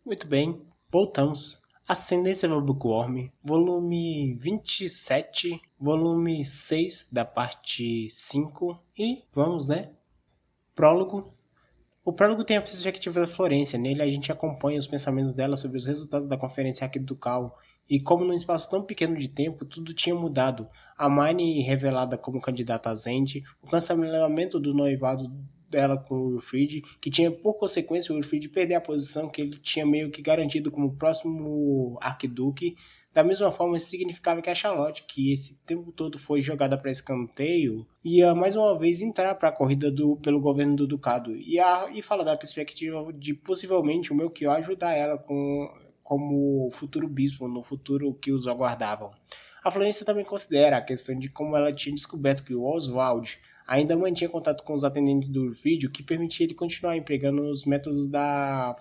Muito bem, voltamos. Ascendência do Bookworm, volume 27, volume 6 da parte 5 e vamos, né? Prólogo. O prólogo tem a perspectiva da Florência. Nele a gente acompanha os pensamentos dela sobre os resultados da conferência arquiducal e como num espaço tão pequeno de tempo tudo tinha mudado. A Marnie revelada como candidata a Zend, o cancelamento do noivado dela com o Wilfrid, que tinha por consequência o Wilfrid perder a posição que ele tinha meio que garantido como próximo arquiduque. Da mesma forma, isso significava que a Charlotte, que esse tempo todo foi jogada para escanteio, ia mais uma vez entrar para a corrida pelo governo do Ducado. E fala da perspectiva de possivelmente o Melchior ajudar ela como futuro bispo, no futuro que os aguardavam. A Florência também considera a questão de como ela tinha descoberto que o Oswald ainda mantinha contato com os atendentes do vídeo, que permitia ele continuar empregando os métodos da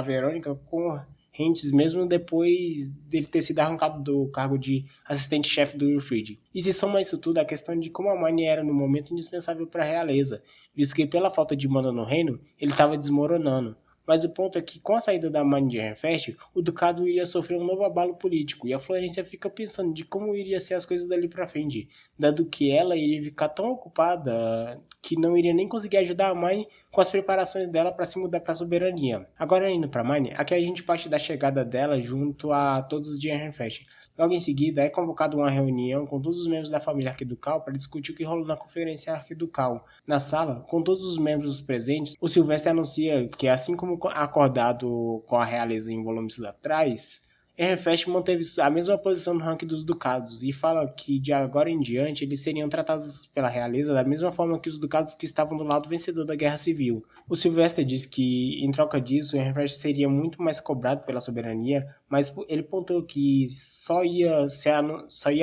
Verônica com Hentz, mesmo depois dele ter sido arrancado do cargo de assistente-chefe do Wilfrid. E se soma isso tudo a questão de como a Marnie era no momento indispensável para a realeza, visto que pela falta de mando no reino, ele estava desmoronando. Mas o ponto é que com a saída da Marnie de Renfest, o ducado iria sofrer um novo abalo político, e a Florência fica pensando de como iria ser as coisas dali para frente, dado que ela iria ficar tão ocupada que não iria nem conseguir ajudar a Marnie com as preparações dela para se mudar para a soberania. Agora indo para Marnie, aqui a gente parte da chegada dela junto a todos os de Renfest. Logo em seguida, é convocada uma reunião com todos os membros da família arquiducal para discutir o que rolou na conferência arquiducal. Na sala, com todos os membros presentes, o Silvestre anuncia que, assim como acordado com a realeza em volumes atrás, Ehrenfest manteve a mesma posição no ranking dos ducados e fala que de agora em diante eles seriam tratados pela realeza da mesma forma que os ducados que estavam do lado vencedor da guerra civil. O Silvestre diz que em troca disso Ehrenfest seria muito mais cobrado pela soberania, mas ele pontuou que só ia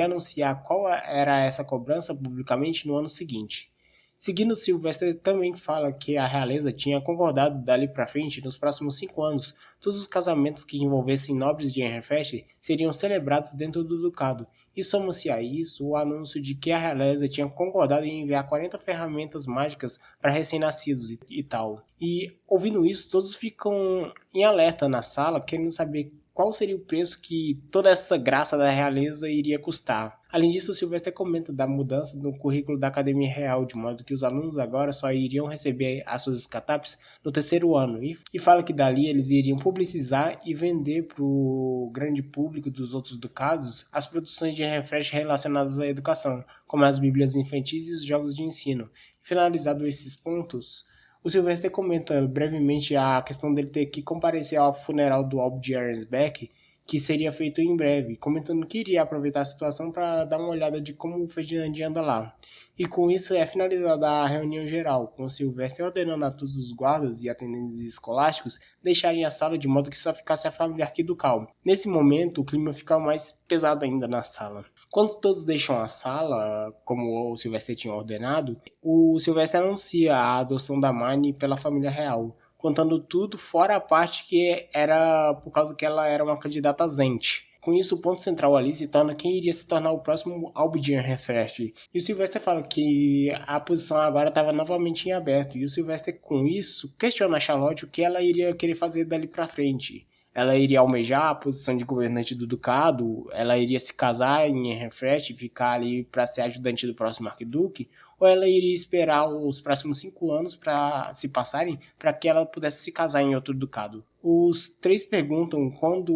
anunciar qual era essa cobrança publicamente no ano seguinte. Seguindo, Silvestre também fala que a realeza tinha concordado dali para frente, nos próximos 5 anos, todos os casamentos que envolvessem nobres de Ehrenfest seriam celebrados dentro do ducado. E soma-se a isso o anúncio de que a realeza tinha concordado em enviar 40 ferramentas mágicas para recém-nascidos e tal. E ouvindo isso, todos ficam em alerta na sala, querendo saber qual seria o preço que toda essa graça da realeza iria custar. Além disso, o Silvestre comenta da mudança no currículo da Academia Real, de modo que os alunos agora só iriam receber as suas escatapes no terceiro ano, e fala que dali eles iriam publicizar e vender para o grande público dos outros ducados as produções de refresh relacionadas à educação, como as bíblias infantis e os jogos de ensino. Finalizado esses pontos, o Silvestre comenta brevemente a questão dele ter que comparecer ao funeral do Alb de Arnsbeck, que seria feito em breve, comentando que iria aproveitar a situação para dar uma olhada de como o Ferdinand anda lá. E com isso é finalizada a reunião geral, com o Silvestre ordenando a todos os guardas e atendentes escolásticos deixarem a sala de modo que só ficasse a família arquiducal. Nesse momento, o clima fica mais pesado ainda na sala. Quando todos deixam a sala, como o Silvestre tinha ordenado, o Silvestre anuncia a adoção da Marnie pela família real, contando tudo fora a parte que era por causa que ela era uma candidata a Zent. Com isso, o ponto central ali se torna quem iria se tornar o próximo Albidian Refresh. E o Silvestre fala que a posição agora estava novamente em aberto. E o Silvestre, com isso, questiona a Charlotte o que ela iria querer fazer dali para frente. Ela iria almejar a posição de governante do ducado, ela iria se casar em Refresh e ficar ali para ser ajudante do próximo arquiduque, ou ela iria esperar os próximos 5 anos para se passarem para que ela pudesse se casar em outro ducado. Os três perguntam quando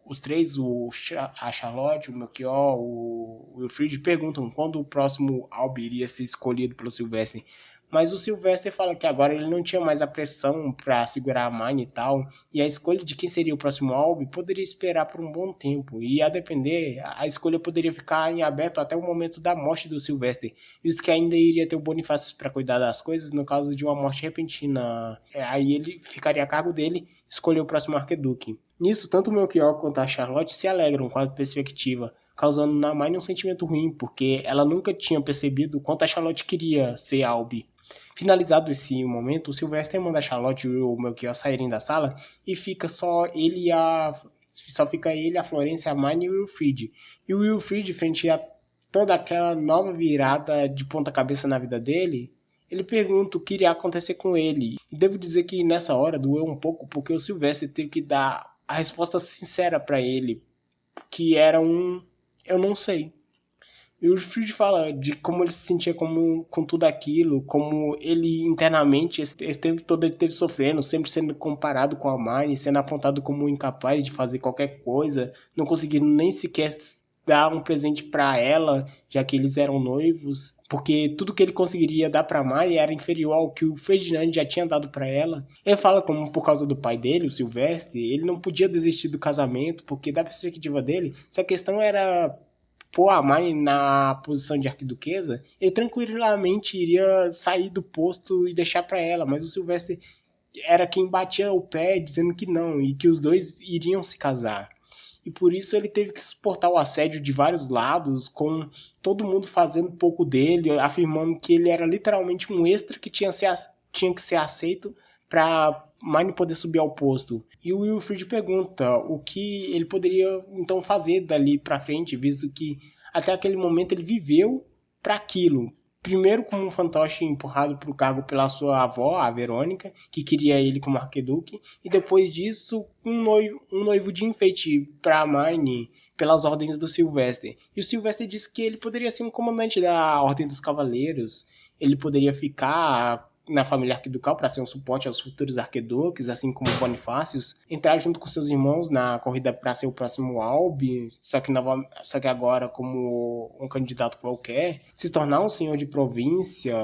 os três, a Charlotte, o Melchior, o Wilfrid, perguntam quando o próximo Albi iria ser escolhido pelo Silvestre. Mas o Silvestre fala que agora ele não tinha mais a pressão para segurar a Marnie e tal, e a escolha de quem seria o próximo Albi poderia esperar por um bom tempo, e a depender, a escolha poderia ficar em aberto até o momento da morte do Silvestre, visto que ainda iria ter o Bonifácio para cuidar das coisas no caso de uma morte repentina. Aí ele ficaria a cargo dele escolher o próximo arquiduque. Nisso, tanto o Melchior quanto a Charlotte se alegram com a perspectiva, causando na Marnie um sentimento ruim, porque ela nunca tinha percebido o quanto a Charlotte queria ser Albi. Finalizado esse momento, o Silvestre manda a Charlotte e o Melchior saírem da sala e fica só fica ele, a Florência, a Marnie e o Wilfrid. E o Wilfrid, frente a toda aquela nova virada de ponta cabeça na vida dele, ele pergunta o que iria acontecer com ele. E devo dizer que nessa hora doeu um pouco, porque o Sylvester teve que dar a resposta sincera para ele, que era um eu não sei. E o Wilfred fala de como ele se sentia com tudo aquilo, como ele internamente, esse tempo todo ele esteve sofrendo, sempre sendo comparado com a Marnie, sendo apontado como incapaz de fazer qualquer coisa, não conseguindo nem sequer dar um presente para ela, já que eles eram noivos, porque tudo que ele conseguiria dar para Marnie era inferior ao que o Ferdinand já tinha dado para ela. Ele fala como por causa do pai dele, o Sylvester, ele não podia desistir do casamento, porque da perspectiva dele, se a questão era pôr a Marnie na posição de arquiduquesa, ele tranquilamente iria sair do posto e deixar para ela, mas o Sylvester era quem batia o pé dizendo que não, e que os dois iriam se casar. E por isso ele teve que suportar o assédio de vários lados, com todo mundo fazendo pouco dele, afirmando que ele era literalmente um extra que tinha que ser aceito para Marnie poder subir ao posto. E o Wilfred pergunta o que ele poderia então fazer dali para frente, visto que até aquele momento ele viveu para aquilo. Primeiro como um fantoche empurrado para o cargo pela sua avó, a Verônica, que queria ele como arquiduque, e depois disso um noivo de enfeite para Marnie pelas ordens do Sylvester. E o Sylvester disse que ele poderia ser um comandante da Ordem dos Cavaleiros, ele poderia ficar na família arquiducal para ser um suporte aos futuros arquiduques, assim como Bonifácios, entrar junto com seus irmãos na corrida para ser o próximo Albi, só que agora como um candidato qualquer, se tornar um senhor de província.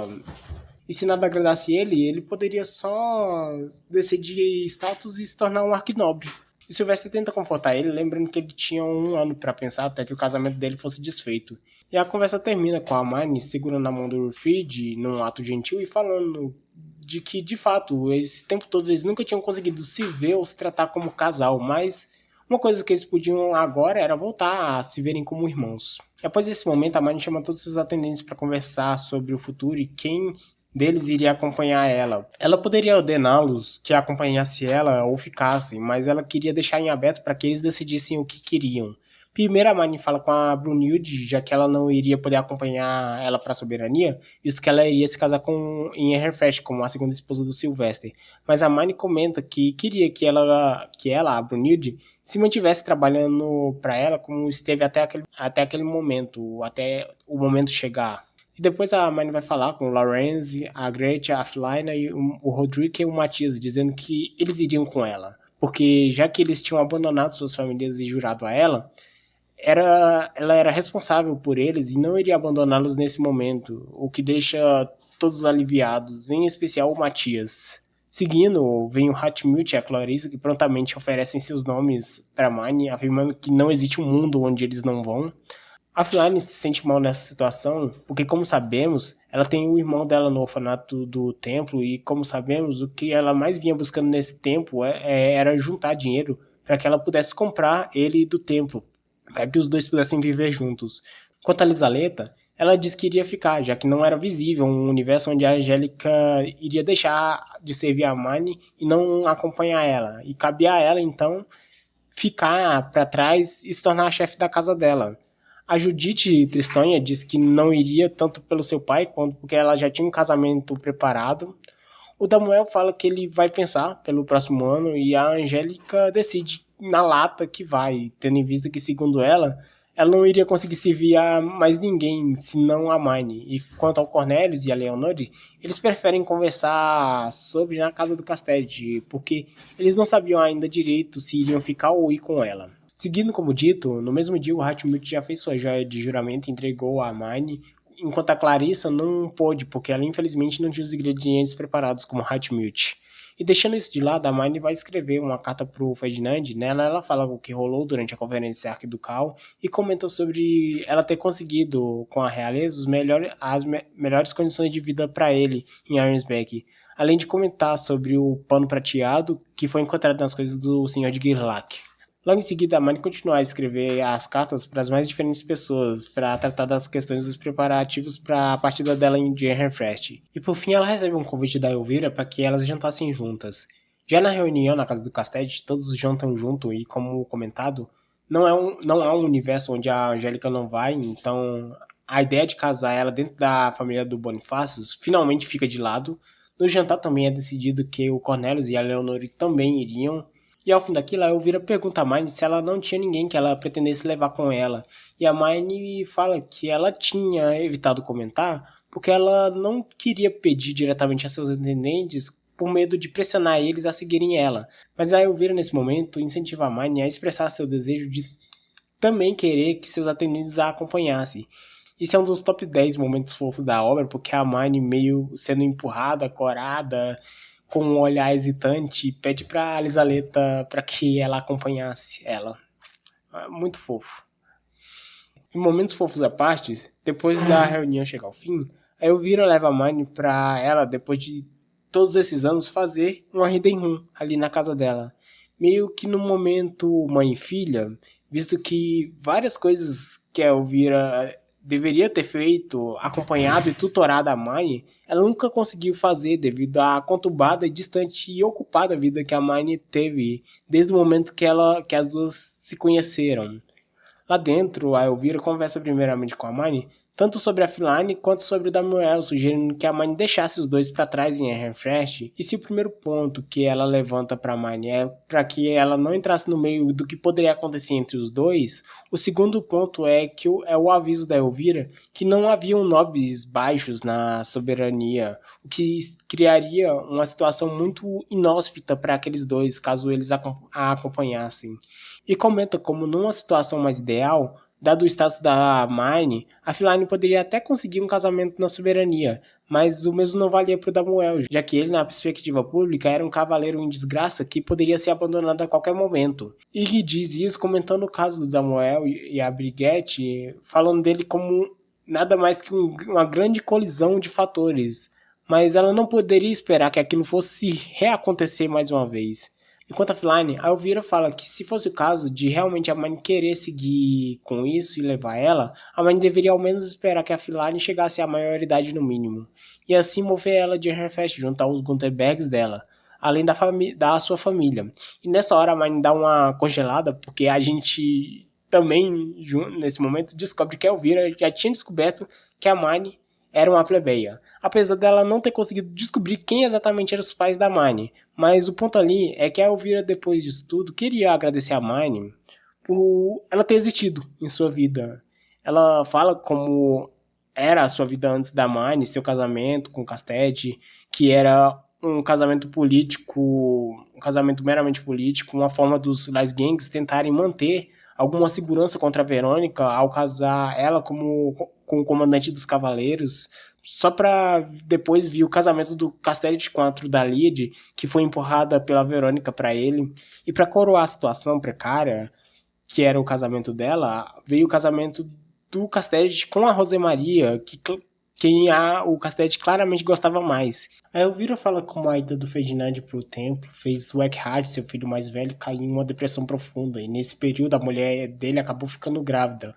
E se nada agradasse ele poderia só descer de status e se tornar um arquinobre. E Sylvester tenta confortar ele, lembrando que ele tinha um ano para pensar até que o casamento dele fosse desfeito. E a conversa termina com a Marnie segurando a mão do Wilfrid num ato gentil e falando de que, de fato, esse tempo todo eles nunca tinham conseguido se ver ou se tratar como casal, mas uma coisa que eles podiam agora era voltar a se verem como irmãos. E após esse momento, a Marnie chama todos os atendentes para conversar sobre o futuro e quem deles iria acompanhar ela. Ela poderia ordená-los que acompanhasse ela ou ficassem, mas ela queria deixar em aberto para que eles decidissem o que queriam. Primeiro a Marnie fala com a Brunhilde, já que ela não iria poder acompanhar ela para a soberania, visto que ela iria se casar com Yenneferth, como a segunda esposa do Sylvester. Mas a Marnie comenta que queria que ela, a Brunhilde, se mantivesse trabalhando para ela como esteve até aquele momento, até o momento chegar. E depois a Marnie vai falar com o Lorenz, a Gretchen, a Flaina e o Roderick e o Matias, dizendo que eles iriam com ela. Porque já que eles tinham abandonado suas famílias e jurado a ela era responsável por eles e não iria abandoná-los nesse momento, o que deixa todos aliviados, em especial o Matias. Seguindo, vem o Hatmut e a Clarissa, que prontamente oferecem seus nomes para Marnie, afirmando que não existe um mundo onde eles não vão. A Flaine se sente mal nessa situação, porque como sabemos, ela tem o irmão dela no orfanato do templo, e como sabemos, o que ela mais vinha buscando nesse tempo era juntar dinheiro para que ela pudesse comprar ele do templo, para que os dois pudessem viver juntos. Quanto a Lisaleta, ela disse que iria ficar, já que não era visível um universo onde a Angélica iria deixar de servir a Marnie e não acompanhar ela, e cabia a ela, então, ficar para trás e se tornar a chefe da casa dela. A Judite Tristonha disse que não iria tanto pelo seu pai quanto porque ela já tinha um casamento preparado. O Damuel fala que ele vai pensar pelo próximo ano e a Angélica decide na lata que vai, tendo em vista que, segundo ela não iria conseguir servir a mais ninguém senão a Marnie. E quanto ao Cornelius e a Leonore, eles preferem conversar sobre na casa do Castelli, porque eles não sabiam ainda direito se iriam ficar ou ir com ela. Seguindo como dito, no mesmo dia o Hatmut já fez sua joia de juramento e entregou a Marnie, enquanto a Clarissa não pôde, porque ela infelizmente não tinha os ingredientes preparados como Hatmut. E deixando isso de lado, a Marnie vai escrever uma carta para o Ferdinand. Nela ela fala o que rolou durante a conferência arquiducal e comenta sobre ela ter conseguido com a realeza as melhores condições de vida para ele em Arnsbeck, além de comentar sobre o pano prateado que foi encontrado nas coisas do Senhor de Girlac. Logo em seguida, a Marnie continua a escrever as cartas para as mais diferentes pessoas, para tratar das questões dos preparativos para a partida dela em Yenneferth. E por fim, ela recebe um convite da Elvira para que elas jantassem juntas. Já na reunião na casa do Castelli, todos jantam junto e, como comentado, não há um universo onde a Angélica não vai, então a ideia de casar ela dentro da família do Bonifácios finalmente fica de lado. No jantar também é decidido que o Cornelius e a Leonore também iriam. E ao fim daquilo, a Elvira pergunta a Marnie se ela não tinha ninguém que ela pretendesse levar com ela. E a Marnie fala que ela tinha evitado comentar porque ela não queria pedir diretamente a seus atendentes por medo de pressionar eles a seguirem ela. Mas a Elvira, nesse momento, incentiva a Marnie a expressar seu desejo de também querer que seus atendentes a acompanhassem. Isso é um dos top 10 momentos fofos da obra, porque a Marnie meio sendo empurrada, corada, com um olhar hesitante, pede pra Lisaleta para que ela acompanhasse ela. Muito fofo. Em momentos fofos à parte, depois da reunião chegar ao fim, a Elvira leva a Marnie pra ela, depois de todos esses anos, fazer uma hidden room ali na casa dela. Meio que no momento mãe e filha, visto que várias coisas que a Elvira deveria ter feito, acompanhado e tutorado a Marnie, ela nunca conseguiu fazer devido à conturbada, distante e ocupada vida que a Marnie teve desde o momento que as duas se conheceram. Lá dentro, a Elvira conversa primeiramente com a Marnie, tanto sobre a Feline quanto sobre o Damuel, sugerindo que a Marnie deixasse os dois para trás em Everfresh. E se o primeiro ponto que ela levanta para a Marnie é para que ela não entrasse no meio do que poderia acontecer entre os dois, o segundo ponto é que é o aviso da Elvira que não haviam nobres baixos na soberania, o que criaria uma situação muito inóspita para aqueles dois, caso eles a acompanhassem. E comenta como numa situação mais ideal, dado o status da Marnie, a Feline poderia até conseguir um casamento na soberania, mas o mesmo não valia para o Damuel, já que ele, na perspectiva pública, era um cavaleiro em desgraça que poderia ser abandonado a qualquer momento. E ele diz isso comentando o caso do Damuel e a Brigitte, falando dele como nada mais que uma grande colisão de fatores, mas ela não poderia esperar que aquilo fosse reacontecer mais uma vez. Enquanto a Feline, a Elvira fala que se fosse o caso de realmente a Marnie querer seguir com isso e levar ela, a Marnie deveria ao menos esperar que a Feline chegasse à maioridade no mínimo, e assim mover ela de Everfest junto aos Gunterbergs dela, além da sua família. E nessa hora a Marnie dá uma congelada, porque a gente também, nesse momento, descobre que a Elvira já tinha descoberto que a Marnie era uma plebeia, apesar dela não ter conseguido descobrir quem exatamente eram os pais da Marnie. Mas o ponto ali é que a Elvira, depois disso tudo, queria agradecer a Marnie por ela ter existido em sua vida. Ela fala como era a sua vida antes da Marnie, seu casamento com o Castede, que era um casamento político, um casamento meramente político, uma forma dos Lys Gangs tentarem manter alguma segurança contra a Verônica ao casar ela com o comandante dos cavaleiros, só para depois vir o casamento do Castellet contra da Lyd, que foi empurrada pela Verônica para ele. E para coroar a situação precária, que era o casamento dela, veio o casamento do Castellet com a Rosemaria, o Castellet claramente gostava mais. A Elvira fala como a ida do Ferdinand pro templo fez o Eckhard, seu filho mais velho, cair em uma depressão profunda, e nesse período a mulher dele acabou ficando grávida.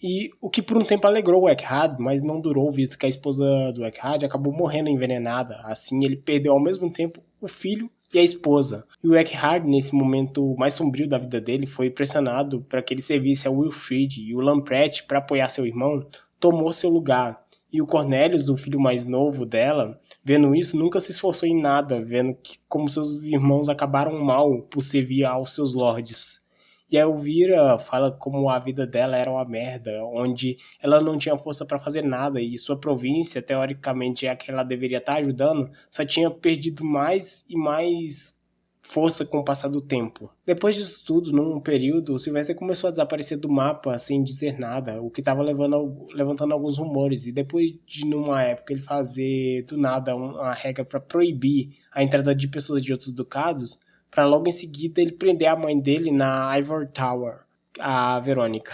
E o que por um tempo alegrou o Eckhard, mas não durou, visto que a esposa do Eckhard acabou morrendo envenenada. Assim, ele perdeu ao mesmo tempo o filho e a esposa. E o Eckhard, nesse momento mais sombrio da vida dele, foi pressionado para que ele servisse a Wilfrid, e o Lamprecht, para apoiar seu irmão, tomou seu lugar. E o Cornelius, o filho mais novo dela, vendo isso, nunca se esforçou em nada, vendo que, como seus irmãos acabaram mal por servir aos seus lords. E a Elvira fala como a vida dela era uma merda, onde ela não tinha força para fazer nada e sua província, teoricamente, a que ela deveria estar ajudando, só tinha perdido mais e mais força com o passar do tempo. Depois disso tudo, num período, o Sylvester começou a desaparecer do mapa sem dizer nada, o que estava levantando alguns rumores. E depois de, numa época, ele fazer do nada uma regra para proibir a entrada de pessoas de outros ducados, para logo em seguida ele prender a mãe dele na Ivory Tower, a Verônica,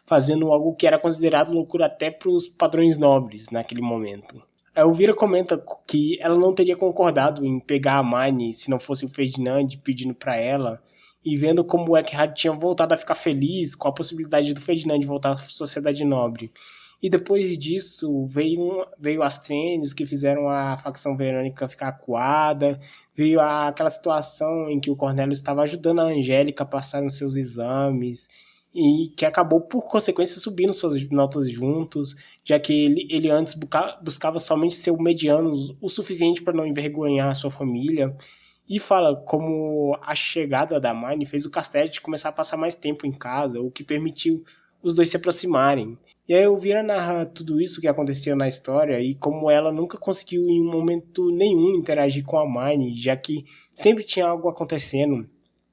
fazendo algo que era considerado loucura até para os padrões nobres naquele momento. A Elvira comenta que ela não teria concordado em pegar a Marnie se não fosse o Ferdinand pedindo para ela, e vendo como o Eckhard tinha voltado a ficar feliz com a possibilidade do Ferdinand voltar à sociedade nobre. E depois disso veio as trends que fizeram a facção Verônica ficar acuada, veio aquela situação em que o Cornélio estava ajudando a Angélica a passar nos seus exames. e que acabou, por consequência, subindo suas notas juntos, já que ele antes buscava somente ser o mediano o suficiente para não envergonhar a sua família. E fala como a chegada da Marnie fez o Castelli começar a passar mais tempo em casa, o que permitiu os dois se aproximarem. E aí eu vira narrar tudo isso que aconteceu na história e como ela nunca conseguiu em momento nenhum interagir com a Marnie, já que sempre tinha algo acontecendo,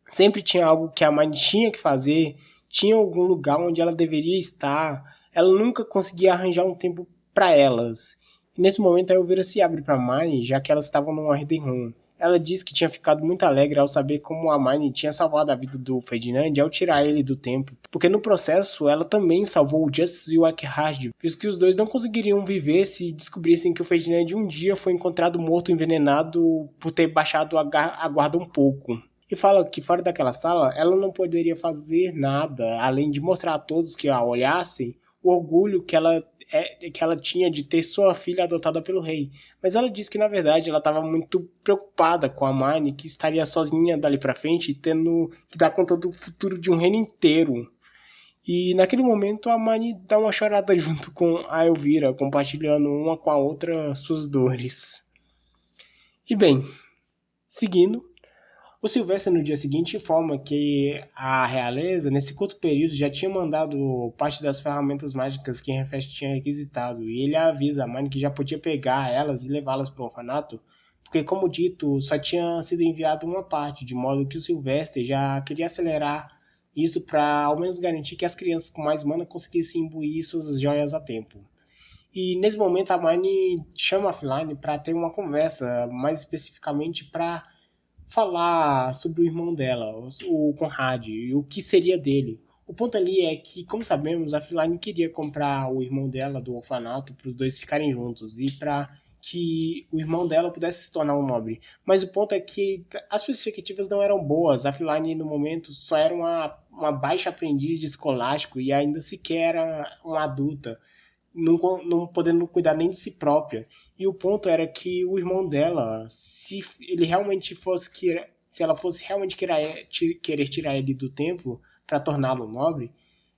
sempre tinha algo que a Marnie tinha que fazer, tinha algum lugar onde ela deveria estar, ela nunca conseguia arranjar um tempo para elas. E nesse momento a Elvira se abre para Marnie, já que elas estavam numa hidden room. Ela diz que tinha ficado muito alegre ao saber como a Marnie tinha salvado a vida do Ferdinand ao tirar ele do templo, porque no processo ela também salvou o Justice e o Eckhard, visto que os dois não conseguiriam viver se descobrissem que o Ferdinand um dia foi encontrado morto envenenado por ter baixado a guarda um pouco. E fala que fora daquela sala ela não poderia fazer nada além de mostrar a todos que a olhassem o orgulho que ela tinha de ter sua filha adotada pelo rei. Mas ela disse que na verdade ela estava muito preocupada com a Marnie, que estaria sozinha dali para frente, tendo que dar conta do futuro de um reino inteiro. E naquele momento a Marnie dá uma chorada junto com a Elvira, compartilhando uma com a outra suas dores. E bem, seguindo, o Silvestre no dia seguinte informa que a realeza, nesse curto período, já tinha mandado parte das ferramentas mágicas que Renfest tinha requisitado, e ele avisa a Marnie que já podia pegar elas e levá-las para o orfanato, porque, como dito, só tinha sido enviado uma parte, de modo que o Silvestre já queria acelerar isso para ao menos garantir que as crianças com mais mana conseguissem imbuir suas joias a tempo. E nesse momento a Marnie chama a Feline para ter uma conversa, mais especificamente para falar sobre o irmão dela, o Conrad, e o que seria dele. O ponto ali é que, como sabemos, a Feline queria comprar o irmão dela do orfanato para os dois ficarem juntos e para que o irmão dela pudesse se tornar um nobre. Mas o ponto é que as perspectivas não eram boas. A Feline, no momento, só era uma baixa aprendiz de escolástico e ainda sequer era uma adulta, não podendo cuidar nem de si própria. E o ponto era que o irmão dela, se ele realmente fosse se ela fosse realmente querer tirar ele do templo para torná-lo nobre,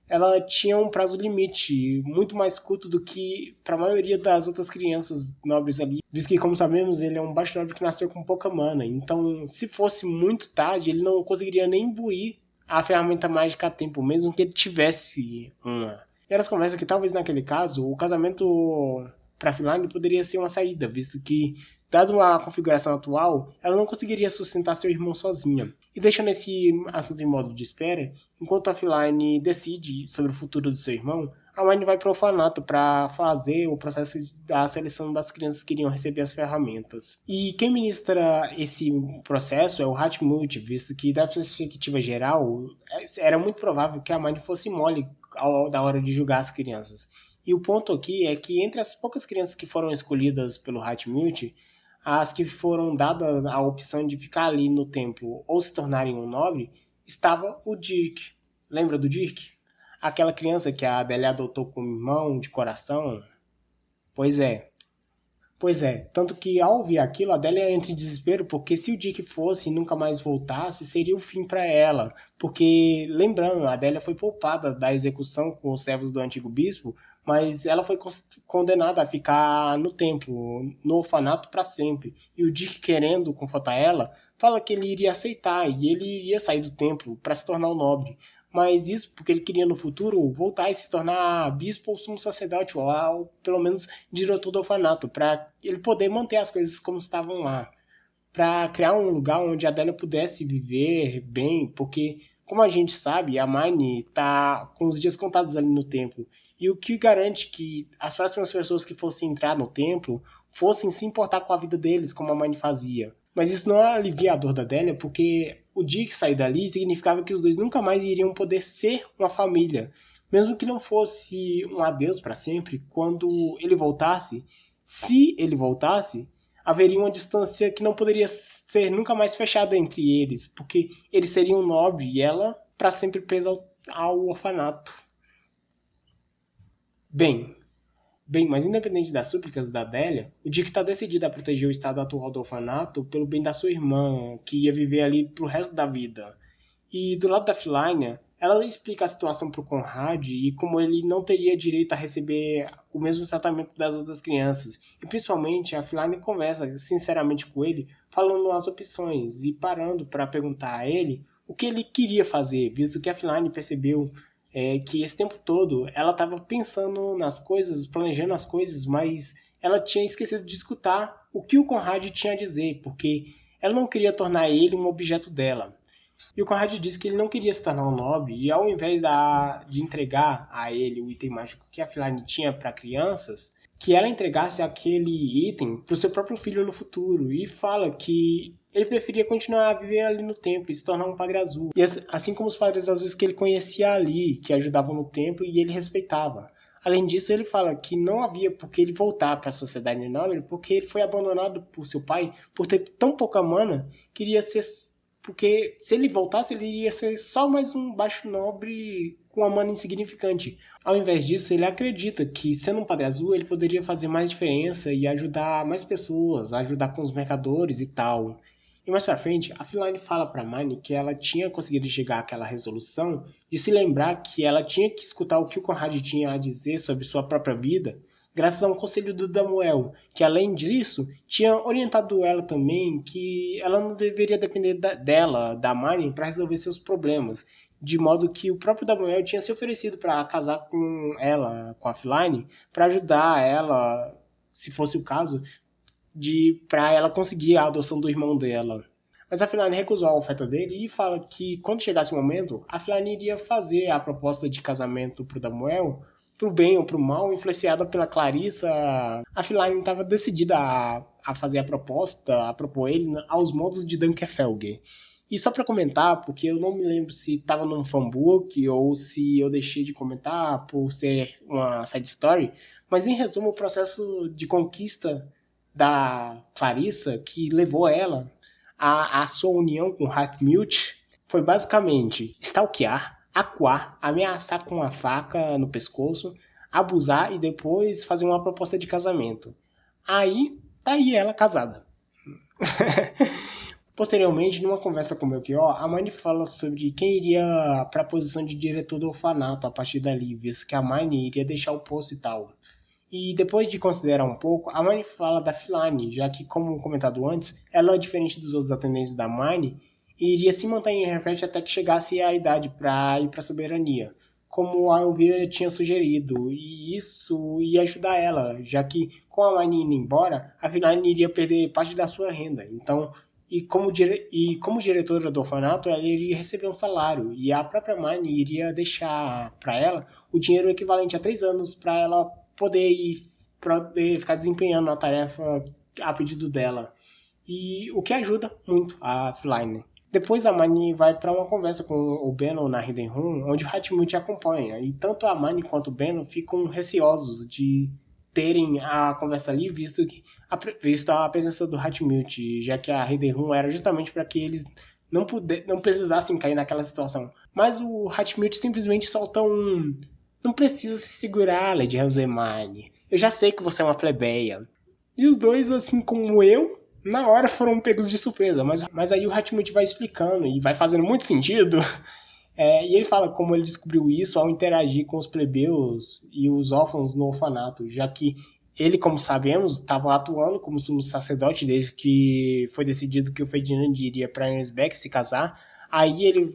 ela tinha um prazo limite muito mais curto do que para a maioria das outras crianças nobres ali, visto que, como sabemos, ele é um baixo nobre que nasceu com pouca mana. Então, se fosse muito tarde, ele não conseguiria nem imbuir a ferramenta mágica a tempo, mesmo que ele tivesse uma. E elas conversam que talvez naquele caso o casamento para Feline poderia ser uma saída, visto que, dado a configuração atual, ela não conseguiria sustentar seu irmão sozinha. E deixando esse assunto em modo de espera, enquanto a Feline decide sobre o futuro do seu irmão, a Marnie vai para o orfanato para fazer o processo da seleção das crianças que iriam receber as ferramentas. E quem ministra esse processo é o Hatmut, visto que, da perspectiva geral, era muito provável que a Marnie fosse mole na hora de julgar as crianças. E o ponto aqui é que entre as poucas crianças que foram escolhidas pelo Hatmut, as que foram dadas a opção de ficar ali no templo ou se tornarem um nobre, estava o Dirk. Lembra do Dirk? Aquela criança que a Adélia adotou como irmão de coração? Pois é. Pois é, tanto que ao ouvir aquilo, a Adélia entra em desespero, porque se o Dick fosse e nunca mais voltasse, seria o fim para ela. Porque, lembrando, a Adélia foi poupada da execução com os servos do antigo bispo, mas ela foi condenada a ficar no templo, no orfanato para sempre. E o Dick, querendo confortar ela, fala que ele iria aceitar e ele iria sair do templo para se tornar um nobre. Mas isso porque ele queria no futuro voltar e se tornar bispo ou sumo sacerdote, ou pelo menos diretor do orfanato, para ele poder manter as coisas como estavam lá. Para criar um lugar onde a Adélia pudesse viver bem, porque, como a gente sabe, a Marnie está com os dias contados ali no templo. E o que garante que as próximas pessoas que fossem entrar no templo fossem se importar com a vida deles, como a Marnie fazia. Mas isso não alivia a dor da Adélia, porque o dia que sair dali significava que os dois nunca mais iriam poder ser uma família. Mesmo que não fosse um adeus para sempre, quando ele voltasse, se ele voltasse, haveria uma distância que não poderia ser nunca mais fechada entre eles, porque ele seria um nobre e ela para sempre presa ao orfanato. Bem, mas independente das súplicas da Adélia, o Dick está decidido a proteger o estado atual do orfanato pelo bem da sua irmã, que ia viver ali pro resto da vida. E do lado da Feline, ela explica a situação para o Conrad e como ele não teria direito a receber o mesmo tratamento das outras crianças. E principalmente a Feline conversa sinceramente com ele, falando as opções e parando para perguntar a ele o que ele queria fazer, visto que a Feline percebeu que esse tempo todo ela estava pensando nas coisas, planejando as coisas, mas ela tinha esquecido de escutar o que o Conrad tinha a dizer, porque ela não queria tornar ele um objeto dela. E o Conrad disse que ele não queria se tornar um nobre, e ao invés de entregar a ele o item mágico que a Feline tinha para crianças, que ela entregasse aquele item para o seu próprio filho no futuro. E fala que ele preferia continuar a viver ali no templo e se tornar um padre azul. E assim como os padres azuis que ele conhecia ali, que ajudavam no templo e ele respeitava. Além disso, ele fala que não havia por que ele voltar para a sociedade nobre, porque ele foi abandonado por seu pai por ter tão pouca mana, queria ser. Porque se ele voltasse, ele iria ser só mais um baixo nobre com uma mana insignificante. Ao invés disso, ele acredita que, sendo um padre azul, ele poderia fazer mais diferença e ajudar mais pessoas, ajudar com os mercadores e tal. E mais pra frente, a Feline fala pra Mine que ela tinha conseguido chegar àquela resolução de se lembrar que ela tinha que escutar o que o Conrad tinha a dizer sobre sua própria vida, graças a um conselho do Damuel, que além disso, tinha orientado ela também que ela não deveria depender da Mine para resolver seus problemas, de modo que o próprio Damuel tinha se oferecido para casar com ela, com a Feline, para ajudar ela, se fosse o caso, para ela conseguir a adoção do irmão dela. Mas a Feline recusou a oferta dele e fala que quando chegasse o momento, a Feline iria fazer a proposta de casamento pro Damuel, pro bem ou pro mal, influenciada pela Clarissa. A Feline estava decidida a fazer a proposta, a propor ele aos modos de Dunkerfelger. E só para comentar, porque eu não me lembro se estava num fanbook ou se eu deixei de comentar por ser uma side story, mas em resumo, o processo de conquista da Clarissa que levou ela à sua união com Hartmut foi basicamente stalkear, acuar, ameaçar com a faca no pescoço, abusar e depois fazer uma proposta de casamento. Aí, tá aí ela casada. Posteriormente, numa conversa com o Melchior, a Mine fala sobre quem iria para a posição de diretor do orfanato a partir dali, visto que a Mine iria deixar o posto e tal. E depois de considerar um pouco, a Mine fala da Feline, já que, como comentado antes, ela é diferente dos outros atendentes da Mine e iria se manter em Refresh até que chegasse a idade para ir para a soberania, como a Elvira tinha sugerido, e isso ia ajudar ela, já que com a Mine indo embora, a Feline iria perder parte da sua renda. Então, como diretora do orfanato, ela iria receber um salário, e a própria Mine iria deixar para ela o dinheiro equivalente a 3 anos para ela poder ficar desempenhando a tarefa a pedido dela. E o que ajuda muito a Feline. Depois a Mine vai para uma conversa com o Benno na Hidden Room, onde o Hatmut acompanha. E tanto a Mine quanto o Benno ficam receosos de terem a conversa ali, visto a presença do Hatmut, já que a Hidden Room era justamente para que eles não precisassem cair naquela situação. Mas o Hatmut simplesmente solta um: não precisa se segurar, Lady Rosemary. Eu já sei que você é uma plebeia. E os dois, assim como eu, na hora foram pegos de surpresa. Mas aí o Hatmut vai explicando e vai fazendo muito sentido. E ele fala como ele descobriu isso ao interagir com os plebeus e os órfãos no orfanato, já que ele, como sabemos, estava atuando como sumo sacerdote desde que foi decidido que o Ferdinand iria para Ensbeck se casar. Aí ele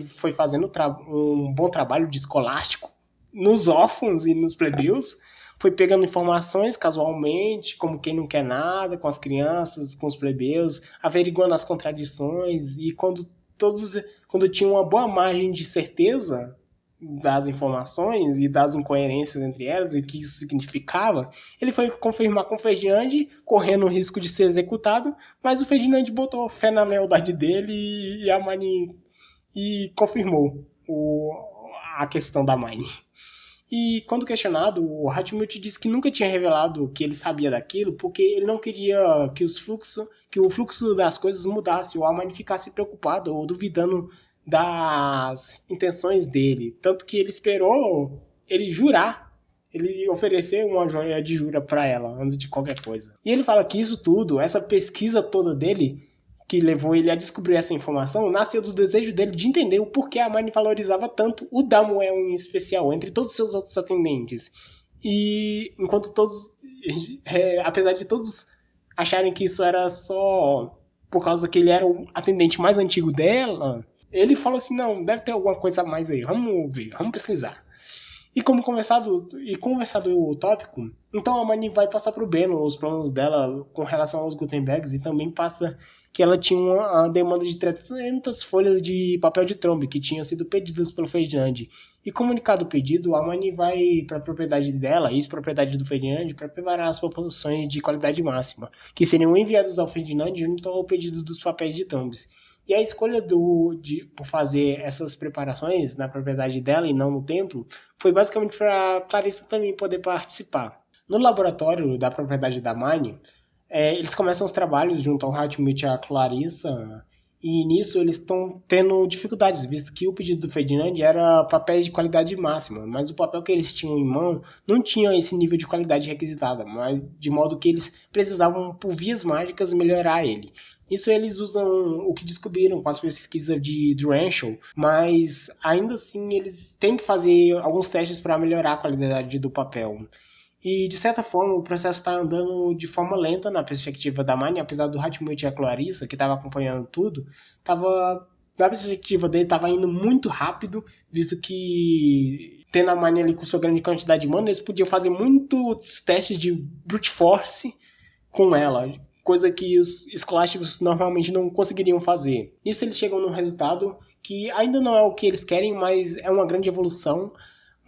foi fazendo um bom trabalho de escolástico nos órfãos e nos plebeus, foi pegando informações casualmente, como quem não quer nada, com as crianças, com os plebeus, averiguando as contradições, e quando tinha uma boa margem de certeza das informações e das incoerências entre elas e o que isso significava, ele foi confirmar com o Ferdinand, correndo o risco de ser executado, mas o Ferdinand botou fé na lealdade dele e a Mine e confirmou a questão da Mine. E quando questionado, o Hatmut disse que nunca tinha revelado que ele sabia daquilo, porque ele não queria que o fluxo das coisas mudasse, ou a Mine ficasse preocupada ou duvidando das intenções dele. Tanto que ele esperou ele jurar, ele oferecer uma joia de jura para ela, antes de qualquer coisa. E ele fala que isso tudo, essa pesquisa toda dele, que levou ele a descobrir essa informação, nasceu do desejo dele de entender o porquê a Marnie valorizava tanto o Damuel em especial, entre todos os seus outros atendentes. E enquanto todos, apesar de todos acharem que isso era só por causa que ele era o atendente mais antigo dela, ele falou assim, não, deve ter alguma coisa a mais aí, vamos ver, vamos pesquisar. E como conversado o tópico, então a Marnie vai passar pro Beno os planos dela com relação aos Gutenbergs e também passa que ela tinha uma demanda de 300 folhas de papel de trombe que tinham sido pedidas pelo Ferdinand. E comunicado o pedido, a Marnie vai para a propriedade dela, ex-propriedade do Ferdinand, para preparar as proporções de qualidade máxima, que seriam enviadas ao Ferdinand junto ao pedido dos papéis de trombes. E a escolha por fazer essas preparações na propriedade dela e não no templo foi basicamente para Clarissa também poder participar. No laboratório da propriedade da Marnie, eles começam os trabalhos junto ao Hatmut e a Clarissa, e nisso eles estão tendo dificuldades, visto que o pedido do Ferdinand era papéis de qualidade máxima, mas o papel que eles tinham em mão não tinha esse nível de qualidade requisitada, mas de modo que eles precisavam, por vias mágicas, melhorar ele. Isso eles usam o que descobriram com as pesquisas de Drenchel, mas ainda assim eles têm que fazer alguns testes para melhorar a qualidade do papel. E, de certa forma, o processo está andando de forma lenta na perspectiva da Marnie, apesar do Hatmut e a Clarissa, que estava acompanhando tudo, na perspectiva dele, estava indo muito rápido, visto que, tendo a Marnie ali com sua grande quantidade de mana, eles podiam fazer muitos testes de brute force com ela, coisa que os escolásticos normalmente não conseguiriam fazer. Nisso eles chegam num resultado que ainda não é o que eles querem, mas é uma grande evolução.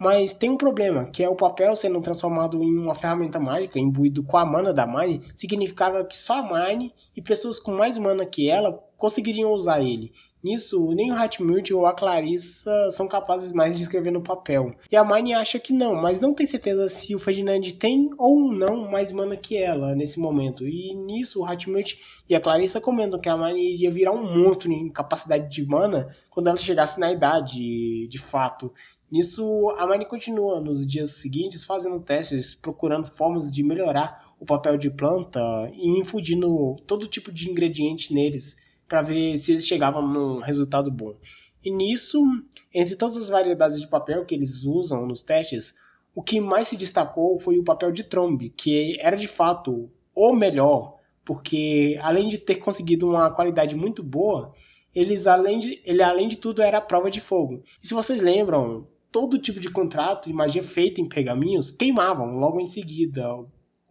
Mas tem um problema, que é o papel sendo transformado em uma ferramenta mágica, imbuído com a mana da Marnie, significava que só a Marnie e pessoas com mais mana que ela conseguiriam usar ele. Nisso, nem o Hatmut ou a Clarissa são capazes mais de escrever no papel. E a Marnie acha que não, mas não tem certeza se o Ferdinand tem ou não mais mana que ela nesse momento. E nisso, o Hatmut e a Clarissa comentam que a Marnie iria virar um monstro em capacidade de mana quando ela chegasse na idade, de fato. Nisso, a Marnie continua nos dias seguintes fazendo testes, procurando formas de melhorar o papel de planta e infundindo todo tipo de ingrediente neles para ver se eles chegavam num resultado bom. E nisso, entre todas as variedades de papel que eles usam nos testes, o que mais se destacou foi o papel de trombe, que era de fato o melhor, porque além de ter conseguido uma qualidade muito boa, ele além de tudo era a prova de fogo. E se vocês lembram, todo tipo de contrato e magia feita em pergaminhos queimavam logo em seguida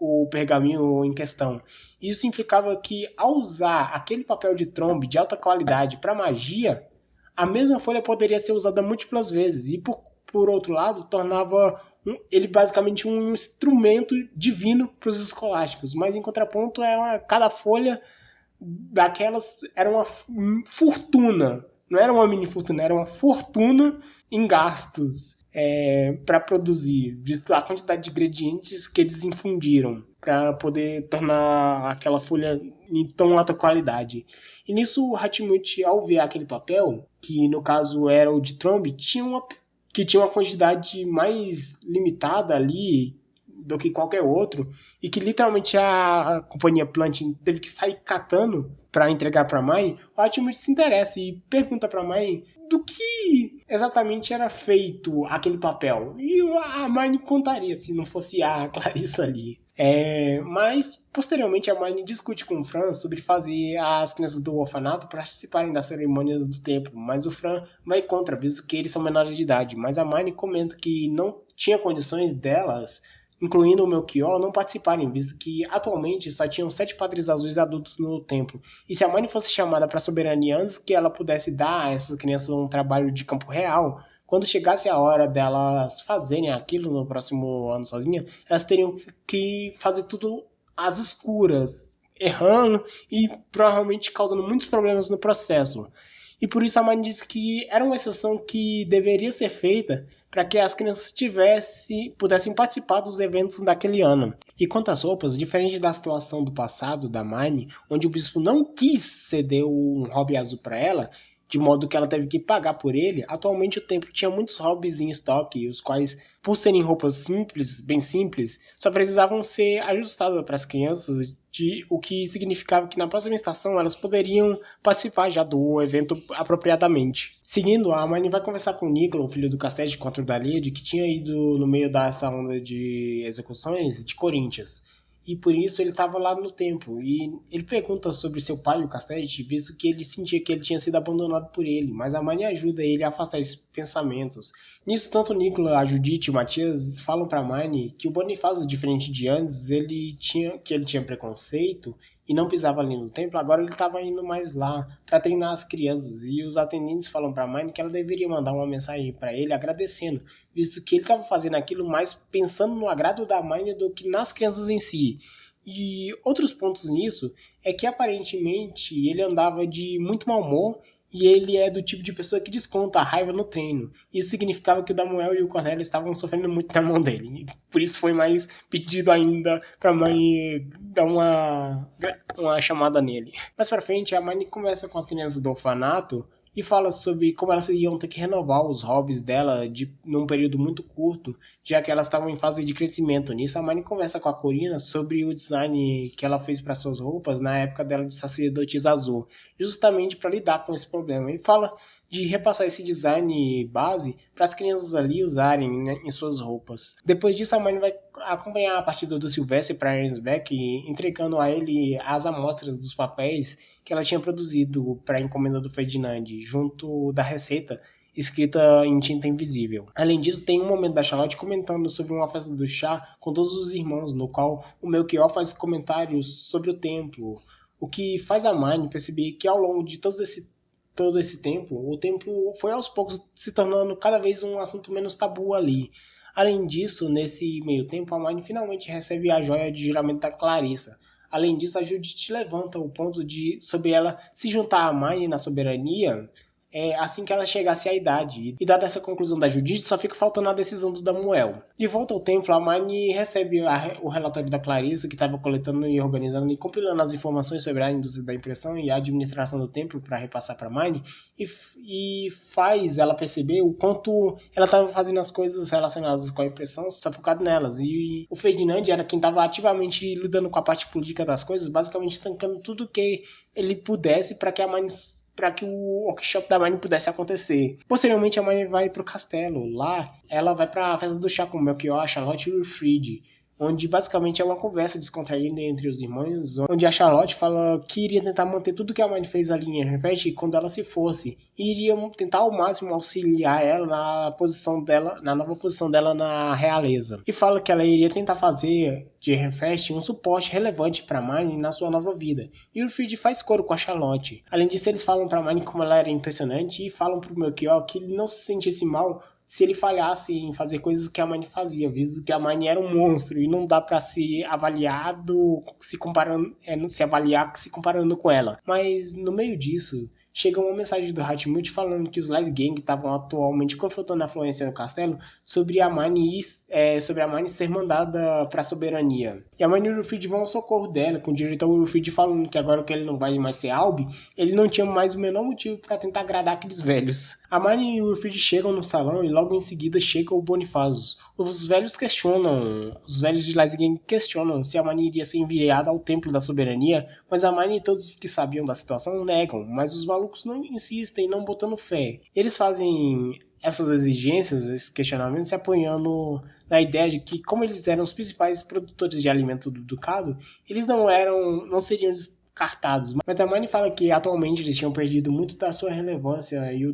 o pergaminho em questão. Isso implicava que, ao usar aquele papel de trombe de alta qualidade para magia, a mesma folha poderia ser usada múltiplas vezes e, por outro lado, tornava ele basicamente um instrumento divino para os escolásticos. Mas, em contraponto, cada folha daquelas era uma fortuna. Não era uma mini fortuna, era uma fortuna em gastos para produzir, visto a quantidade de ingredientes que eles infundiram para poder tornar aquela folha em tão alta qualidade. E nisso o Hatmut, ao ver aquele papel, que no caso era o de trombe, tinha uma quantidade mais limitada ali do que qualquer outro, e que literalmente a companhia Plantin teve que sair catando para entregar para a Marnie, o Hatmut se interessa e pergunta para a Marnie do que exatamente era feito aquele papel. E a Marnie contaria se não fosse a Clarissa ali. Mas, posteriormente, a Marnie discute com o Fran sobre fazer as crianças do orfanato participarem das cerimônias do templo, mas o Fran vai contra, visto que eles são menores de idade. Mas a Marnie comenta que não tinha condições delas, incluindo o Melchior, não participarem, visto que atualmente só tinham 7 padres azuis adultos no templo. E se a Marnie fosse chamada para a soberania antes que ela pudesse dar a essas crianças um trabalho de campo real, quando chegasse a hora delas fazerem aquilo no próximo ano sozinha, elas teriam que fazer tudo às escuras, errando e provavelmente causando muitos problemas no processo. E por isso a Marnie disse que era uma exceção que deveria ser feita para que as crianças pudessem participar dos eventos daquele ano. E quanto às roupas, diferente da situação do passado da Marnie, onde o bispo não quis ceder um hobby azul para ela, de modo que ela teve que pagar por ele. Atualmente o templo tinha muitos hobbies em estoque, os quais, por serem roupas simples, bem simples, só precisavam ser ajustadas para as crianças, o que significava que na próxima estação elas poderiam participar já do evento apropriadamente. Seguindo, a Hermione vai conversar com o Nicola, o filho do Castede, contra o Daliade, que tinha ido no meio dessa onda de execuções de Corinthians. E por isso ele estava lá no templo. E ele pergunta sobre seu pai, o Castete, visto que ele sentia que ele tinha sido abandonado por ele. Mas a Hermione ajuda ele a afastar esses pensamentos. Nisso, tanto Nicola, a Judite e o Matias falam para Hermione que o Bonifácio, diferente de antes, ele tinha preconceito e não pisava ali no templo. Agora ele estava indo mais lá para treinar as crianças. E os atendentes falam para Hermione que ela deveria mandar uma mensagem para ele agradecendo, visto que ele estava fazendo aquilo mais pensando no agrado da Hermione do que nas crianças em si. E outros pontos nisso é que aparentemente ele andava de muito mau humor e ele é do tipo de pessoa que desconta a raiva no treino. Isso significava que o Damuel e o Cornélio estavam sofrendo muito na mão dele. E por isso foi mais pedido ainda pra mãe dar uma chamada nele. Mais pra frente, a mãe conversa com as crianças do orfanato e fala sobre como elas iam ter que renovar os hobbies dela num período muito curto, já que elas estavam em fase de crescimento. Nisso, a Hermione conversa com a Corina sobre o design que ela fez para suas roupas na época dela de sacerdotisa azul, justamente para lidar com esse problema. E fala de repassar esse design base para as crianças ali usarem, né, em suas roupas. Depois disso, a Hermione vai acompanhar a partida do Silvestre para Ernsbeck, entregando a ele as amostras dos papéis que ela tinha produzido para a encomenda do Ferdinand, junto da receita escrita em tinta invisível. Além disso, tem um momento da Charlotte comentando sobre uma festa do chá com todos os irmãos, no qual o Melchior faz comentários sobre o templo, o que faz a Hermione perceber que ao longo de todo esse tempo, o templo foi aos poucos se tornando cada vez um assunto menos tabu ali. Além disso, nesse meio tempo, a Hermione finalmente recebe a joia de juramento da Clarissa. Além disso, a Judith levanta o ponto sobre ela se juntar a Hermione na soberania assim que ela chegasse à idade. E dada essa conclusão da Judith, só fica faltando a decisão do Damuel. De volta ao templo, a Hermione recebe o relatório da Clarissa, que estava coletando e organizando e compilando as informações sobre a indústria da impressão e a administração do templo para repassar para a Hermione, e faz ela perceber o quanto ela estava fazendo as coisas relacionadas com a impressão só focado nelas. E o Ferdinand era quem estava ativamente lidando com a parte política das coisas, basicamente tancando tudo que ele pudesse para que o workshop da Hermione pudesse acontecer. Posteriormente, a Hermione vai pro castelo. Lá, ela vai pra festa do chá com o Melchior, a Charlotte e o Wilfrid, onde basicamente é uma conversa descontraída entre os irmãos, onde a Charlotte fala que iria tentar manter tudo que a Hermione fez ali em Renfest quando ela se fosse, e iria tentar ao máximo auxiliar ela na nova posição dela na realeza. E fala que ela iria tentar fazer de Renfest um suporte relevante para Hermione na sua nova vida. E o Wilfrid faz coro com a Charlotte. Além disso, eles falam para Hermione como ela era impressionante e falam pro Melchior que ele não se sentisse mal se ele falhasse em fazer coisas que a Hermione fazia, visto que a Hermione era um monstro e não dá para se avaliar se comparando com ela. Mas no meio disso, chega uma mensagem do Hatmut falando que os Lies Gang estavam atualmente confrontando a Florência no castelo sobre a Hermione ser mandada para a soberania. E a Hermione e o Wilfrid vão ao socorro dela, com o diretor Wilfrid falando que agora que ele não vai mais ser Albi, ele não tinha mais o menor motivo para tentar agradar aqueles velhos. A Hermione e o Wilfrid chegam no salão e logo em seguida chega o Bonifácio. Os velhos de Lies Gang questionam se a Hermione iria ser enviada ao Templo da Soberania, mas a Hermione e todos os que sabiam da situação negam, mas os malucos não insistem, não botando fé. Eles fazem essas exigências, esses questionamentos, se apoiando na ideia de que, como eles eram os principais produtores de alimento do ducado, eles não seriam descartados. Mas a Hermione fala que atualmente eles tinham perdido muito da sua relevância e o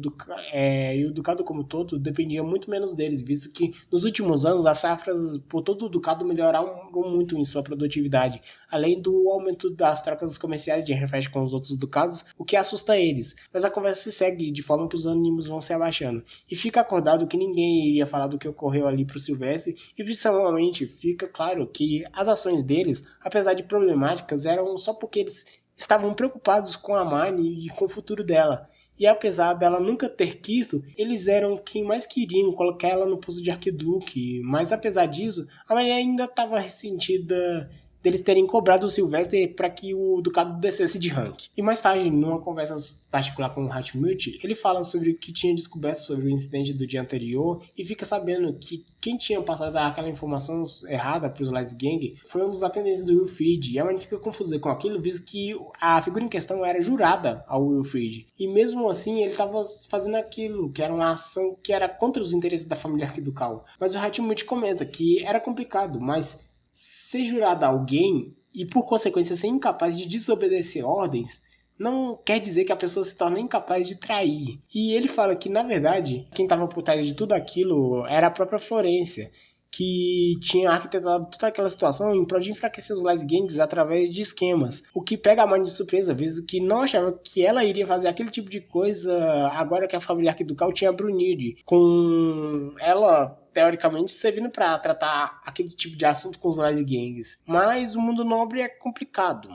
ducado como todo dependia muito menos deles, visto que nos últimos anos as safras por todo o ducado melhoraram muito em sua produtividade, além do aumento das trocas comerciais de Renfest com os outros ducados, o que assusta eles. Mas a conversa se segue de forma que os ânimos vão se abaixando, e fica acordado que ninguém iria falar do que ocorreu ali pro Silvestre, e principalmente fica claro que as ações deles, apesar de problemáticas, eram só porque eles estavam preocupados com a Hermione e com o futuro dela. E apesar dela nunca ter quisto, eles eram quem mais queriam colocar ela no posto de arquiduque. Mas apesar disso, a Hermione ainda estava ressentida deles terem cobrado o Sylvester para que o ducado descesse de rank. E mais tarde, numa conversa particular com o Hatmut, ele fala sobre o que tinha descoberto sobre o incidente do dia anterior e fica sabendo que quem tinha passado aquela informação errada para os Lies Gang foi um dos atendentes do Wilfried. E a Marnie fica confusa com aquilo, visto que a figura em questão era jurada ao Wilfried. E mesmo assim, ele estava fazendo aquilo, que era uma ação que era contra os interesses da família arquiducal. Mas o Hatmut comenta que era complicado, mas ser jurado a alguém e por consequência ser incapaz de desobedecer ordens não quer dizer que a pessoa se torne incapaz de trair. E ele fala que, na verdade, quem estava por trás de tudo aquilo era a própria Florência, que tinha arquitetado toda aquela situação em prol de enfraquecer os Lies Gangs através de esquemas, o que pega a Marnie de surpresa, visto que não achava que ela iria fazer aquele tipo de coisa agora que a família arquiducal tinha Brunhilde, com ela teoricamente servindo para tratar aquele tipo de assunto com os Lies Gangs. Mas o mundo nobre é complicado.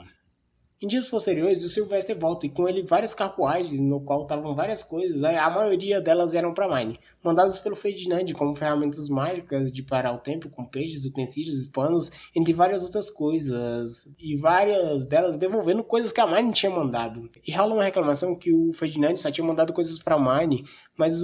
Em dias posteriores, o Sylvester volta e com ele várias carruagens no qual estavam várias coisas, a maioria delas eram para Marnie, mandadas pelo Ferdinand como ferramentas mágicas de parar o tempo, com peixes, utensílios e panos, entre várias outras coisas, e várias delas devolvendo coisas que a Marnie tinha mandado. E rola uma reclamação que o Ferdinand só tinha mandado coisas para Marnie, mas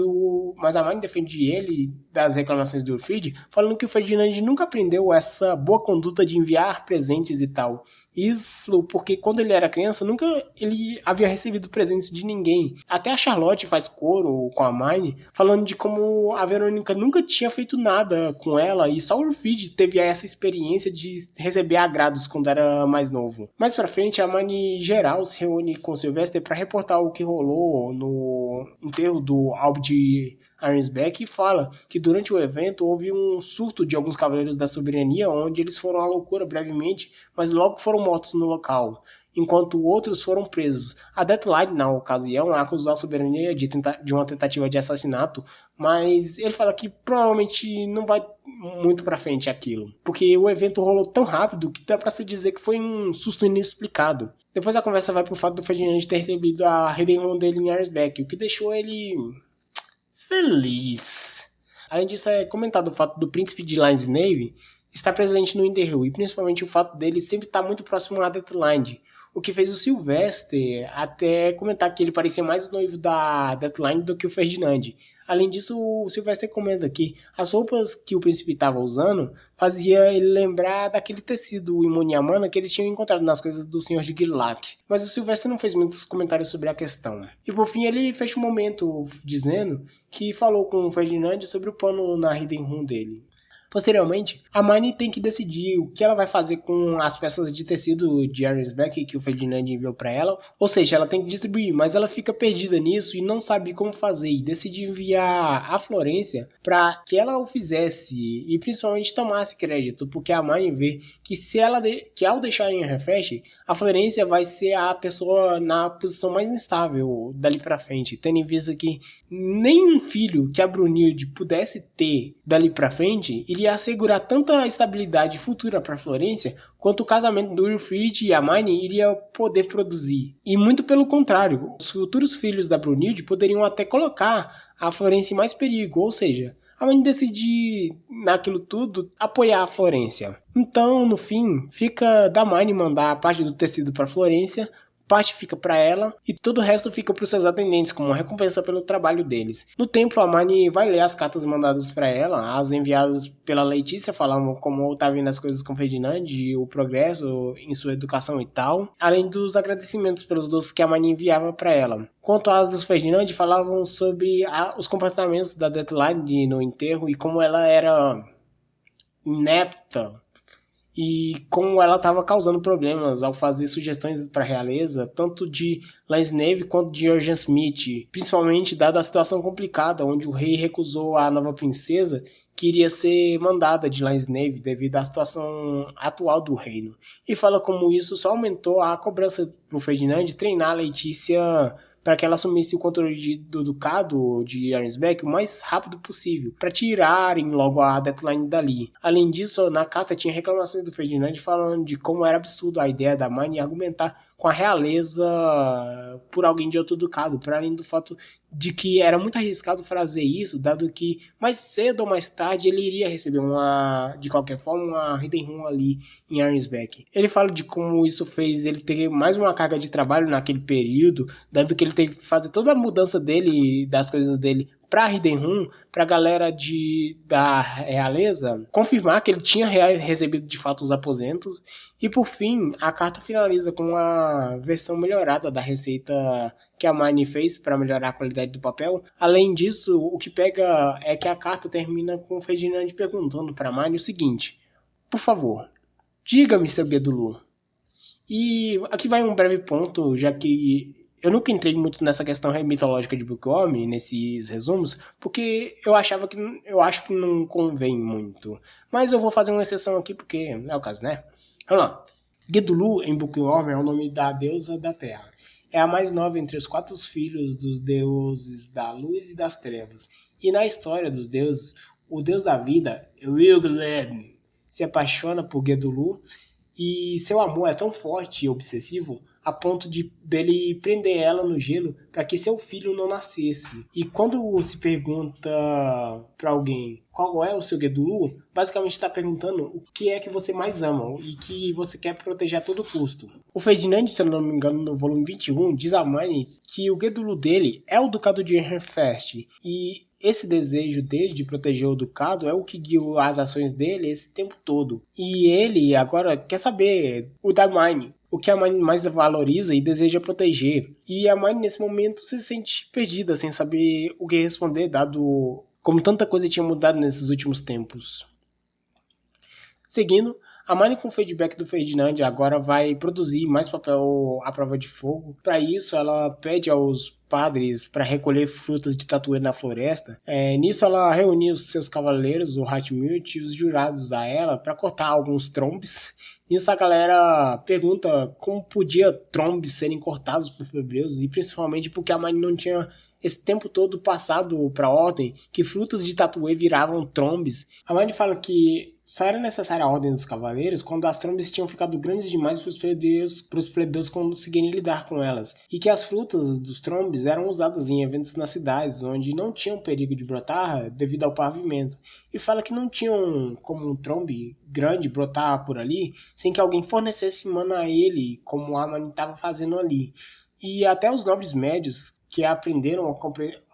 a Marnie defende ele das reclamações do Wilfried, falando que o Ferdinand nunca aprendeu essa boa conduta de enviar presentes e tal. Isso porque quando ele era criança, nunca ele havia recebido presentes de ninguém. Até a Charlotte faz coro com a Marnie, falando de como a Verônica nunca tinha feito nada com ela e só o Wilfried teve essa experiência de receber agrados quando era mais novo. Mais pra frente, a Marnie geral se reúne com o Sylvester para reportar o que rolou no enterro do Albert Arnsbeck e fala que durante o evento houve um surto de alguns cavaleiros da soberania, onde eles foram à loucura brevemente, mas logo foram mortos no local, enquanto outros foram presos. A Deathlight, na ocasião, acusou a soberania de uma tentativa de assassinato, mas ele fala que provavelmente não vai muito pra frente aquilo, porque o evento rolou tão rápido que dá pra se dizer que foi um susto inexplicado. Depois a conversa vai pro fato do Ferdinand ter recebido a Hidden dele em Arnsbeck, o que deixou ele feliz. Além disso, é comentado o fato do príncipe de Linesnave estar presente no Interhill, e principalmente o fato dele sempre estar muito próximo à Deathline, o que fez o Sylvester até comentar que ele parecia mais o noivo da Deathline do que o Ferdinand. Além disso, o Sylvester comenta que as roupas que o príncipe estava usando fazia ele lembrar daquele tecido imoniamana que eles tinham encontrado nas coisas do Senhor de Gilak. Mas o Sylvester não fez muitos comentários sobre a questão. E por fim, ele fecha o momento dizendo que falou com o Ferdinand sobre o pano na Hidden Room dele. Posteriormente, a Marnie tem que decidir o que ela vai fazer com as peças de tecido de Arnsbeck que o Ferdinand enviou para ela, ou seja, ela tem que distribuir, mas ela fica perdida nisso e não sabe como fazer, e decide enviar a Florência para que ela o fizesse e principalmente tomasse crédito, porque a Marnie vê que ao deixar em refresh, a Florência vai ser a pessoa na posição mais instável dali para frente, tendo em vista que nem um filho que a Brunhilde pudesse ter dali para frente iria assegurar tanta estabilidade futura para Florência quanto o casamento do Wilfried e a Marnie iria poder produzir. E muito pelo contrário, os futuros filhos da Brunhilde poderiam até colocar a Florência em mais perigo, ou seja, a Marnie decide, naquilo tudo, apoiar a Florência. Então, no fim, fica da Marnie mandar a parte do tecido para Florência, parte fica para ela e todo o resto fica para os seus atendentes como recompensa pelo trabalho deles. No templo, a Marnie vai ler as cartas mandadas para ela, as enviadas pela Letícia, falando como está vendo as coisas com Ferdinand e o progresso em sua educação e tal, além dos agradecimentos pelos doces que a Marnie enviava para ela. Quanto às dos Ferdinand, falavam sobre os comportamentos da Deathline no enterro e como ela era inepta e como ela estava causando problemas ao fazer sugestões para a realeza, tanto de Linesnave quanto de Urgen Smith, principalmente dada a situação complicada, onde o rei recusou a nova princesa que iria ser mandada de Linesnave devido à situação atual do reino. E fala como isso só aumentou a cobrança para o Ferdinand de treinar a Letícia para que ela assumisse o controle do ducado de Arnsbeck o mais rápido possível, para tirarem logo a Deathline dali. Além disso, na carta tinha reclamações do Ferdinand falando de como era absurdo a ideia da Marnie argumentar com a realeza por alguém de outro ducado, para além do fato de que era muito arriscado fazer isso, dado que mais cedo ou mais tarde ele iria receber de qualquer forma, uma Hidden Room ali em Arnsbeck. Ele fala de como isso fez ele ter mais uma carga de trabalho naquele período, dado que ele teve que fazer toda a mudança dele, das coisas dele, pra Hidden Room, pra galera da realeza confirmar que ele tinha recebido de fato os aposentos. E por fim, a carta finaliza com a versão melhorada da receita que a Hermione fez para melhorar a qualidade do papel. Além disso, o que pega é que a carta termina com o Ferdinand perguntando para Hermione o seguinte: por favor, diga-me, seu Guedulu. E aqui vai um breve ponto, já que eu nunca entrei muito nessa questão mitológica de Bookworm, nesses resumos, porque eu acho que não convém muito. Mas eu vou fazer uma exceção aqui porque não é o caso, né? Vamos lá. Guedulu, em Bookworm, é o nome da deusa da Terra. É a mais nova entre os 4 filhos dos deuses da luz e das trevas. E na história dos deuses, o deus da vida, Wilgled, se apaixona por Guedulu e seu amor é tão forte e obsessivo a ponto dele prender ela no gelo para que seu filho não nascesse. E quando se pergunta para alguém qual é o seu Guedulu, basicamente está perguntando o que é que você mais ama e que você quer proteger a todo custo. O Ferdinand, se eu não me engano, no volume 21, diz a Hermione que o Guedulu dele é o ducado de Ehrenfest, e esse desejo dele de proteger o ducado é o que guiou as ações dele esse tempo todo. E ele agora quer saber o da Hermione, o que a Hermione mais valoriza e deseja proteger. E a Hermione nesse momento se sente perdida, sem saber o que responder, dado como tanta coisa tinha mudado nesses últimos tempos. Seguindo, a Hermione, com o feedback do Ferdinand, agora vai produzir mais papel à prova de fogo. Para isso, ela pede aos padres para recolher frutas de tatuê na floresta. Nisso, ela reuniu os seus cavaleiros, o Hatmute e os jurados a ela para cortar alguns trombes. Nisso, a galera pergunta como podia trombes serem cortados por plebeus, e principalmente porque a Hermione não tinha esse tempo todo passado para a ordem que frutas de tatuê viravam trombes. A Hermione fala que só era necessária a ordem dos cavaleiros quando as trombes tinham ficado grandes demais para os plebeus conseguirem lidar com elas, e que as frutas dos trombes eram usadas em eventos nas cidades, onde não tinham perigo de brotar devido ao pavimento, e fala que não tinham como um trombe grande brotar por ali sem que alguém fornecesse mana a ele, como a Hermione estava fazendo ali. E até os nobres médios que aprenderam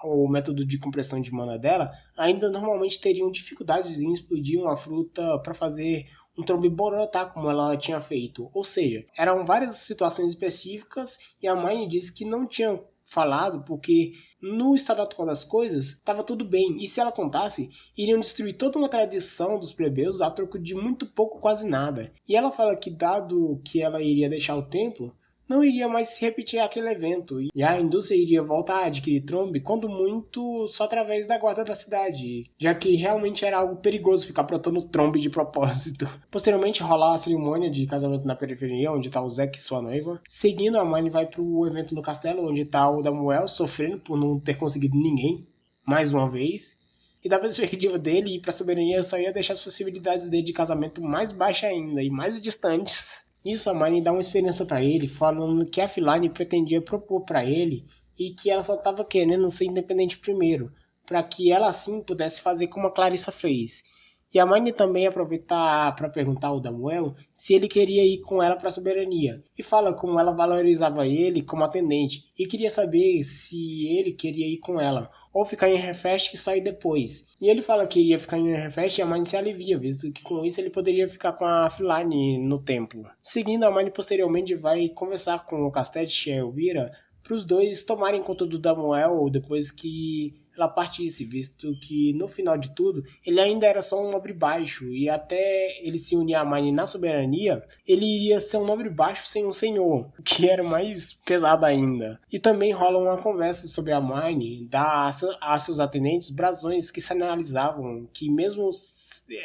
o método de compressão de mana dela, ainda normalmente teriam dificuldades em explodir uma fruta para fazer um trombe brotar como ela tinha feito. Ou seja, eram várias situações específicas e a Hermione disse que não tinha falado porque no estado atual das coisas estava tudo bem, e se ela contasse, iriam destruir toda uma tradição dos plebeus a troco de muito pouco, quase nada. E ela fala que dado que ela iria deixar o templo, não iria mais se repetir aquele evento, e a indústria iria voltar a adquirir trombe, quando muito só através da guarda da cidade, já que realmente era algo perigoso ficar brotando trombe de propósito. Posteriormente rola a cerimônia de casamento na periferia, onde está o Zack e sua noiva. Seguindo, a Hermione vai pro evento no castelo, onde está o Damuel sofrendo por não ter conseguido ninguém, mais uma vez. E da perspectiva dele, ir pra soberania só ia deixar as possibilidades dele de casamento mais baixas ainda e mais distantes. Nisso, a Hermione dá uma experiência para ele, falando que a Filane pretendia propor para ele e que ela só estava querendo ser independente primeiro, para que ela assim pudesse fazer como a Clarissa fez. E a Hermione também aproveita para perguntar ao Damuel se ele queria ir com ela para a soberania, e fala como ela valorizava ele como atendente e queria saber se ele queria ir com ela ou ficar em Refresh e sair depois. E ele fala que iria ficar em Refresh e a Hermione se alivia, visto que com isso ele poderia ficar com a Filane no templo. Seguindo, a Hermione posteriormente vai conversar com o Castete e a Elvira para os dois tomarem conta do Damuel depois que ela partisse, visto que no final de tudo ele ainda era só um nobre baixo, e até ele se unir a Hermione na soberania, ele iria ser um nobre baixo sem um senhor, o que era mais pesado ainda. E também rola uma conversa sobre a Hermione dar a seus atendentes brasões que sinalizavam que mesmo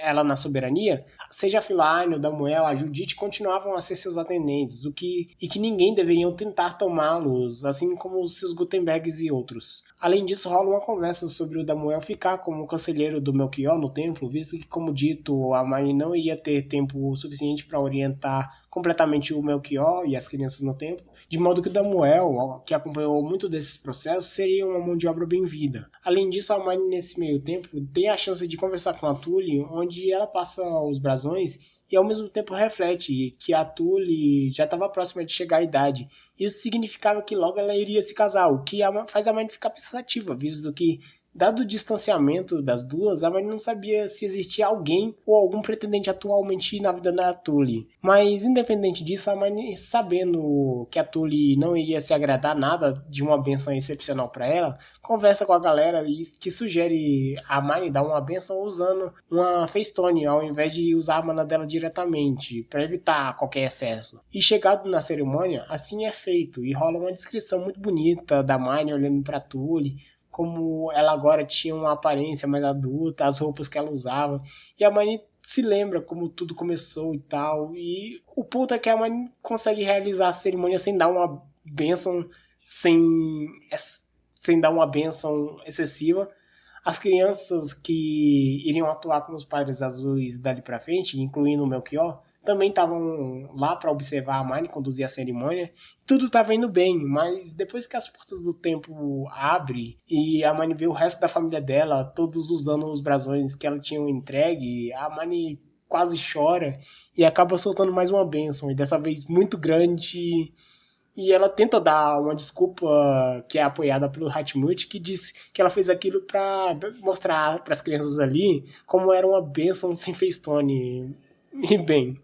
ela na soberania, seja a Filane, o Damuel, a Judite continuavam a ser seus atendentes, e que ninguém deveria tentar tomá-los, assim como os seus Gutenbergs e outros. Além disso, rola uma conversa sobre o Damuel ficar como conselheiro do Melchior no templo, visto que, como dito, a Hermione não iria ter tempo suficiente para orientar completamente o Melchior e as crianças no templo, de modo que o Damuel, que acompanhou muito desses processos, seria uma mão de obra bem-vinda. Além disso, a Hermione, nesse meio tempo, tem a chance de conversar com a Tully, onde ela passa os brasões e ao mesmo tempo reflete que a Tully já estava próxima de chegar à idade. Isso significava que logo ela iria se casar, o que faz a Hermione ficar pensativa, visto que, dado o distanciamento das duas, a Hermione não sabia se existia alguém ou algum pretendente atualmente na vida da Tully. Mas, independente disso, a Hermione, sabendo que a Tully não iria se agradar nada de uma benção excepcional para ela, conversa com a galera que sugere a Hermione dar uma benção usando uma Feistone, ao invés de usar a mana dela diretamente, para evitar qualquer excesso. E chegado na cerimônia, assim é feito, e rola uma descrição muito bonita da Hermione olhando para Tully, como ela agora tinha uma aparência mais adulta, as roupas que ela usava, e a Hermione se lembra como tudo começou e tal, e o ponto é que a Hermione consegue realizar a cerimônia sem dar uma bênção, sem dar uma bênção excessiva. As crianças que iriam atuar como os Padres Azuis dali pra frente, incluindo o Melchior, também estavam lá para observar a Hermione conduzir a cerimônia. Tudo estava indo bem, mas depois que as portas do templo abrem e a Hermione vê o resto da família dela, todos usando os brasões que ela tinha entregue, a Hermione quase chora e acaba soltando mais uma bênção, e dessa vez muito grande. E ela tenta dar uma desculpa que é apoiada pelo Hatmut, que diz que ela fez aquilo para mostrar para as crianças ali como era uma bênção sem Feistone. E bem,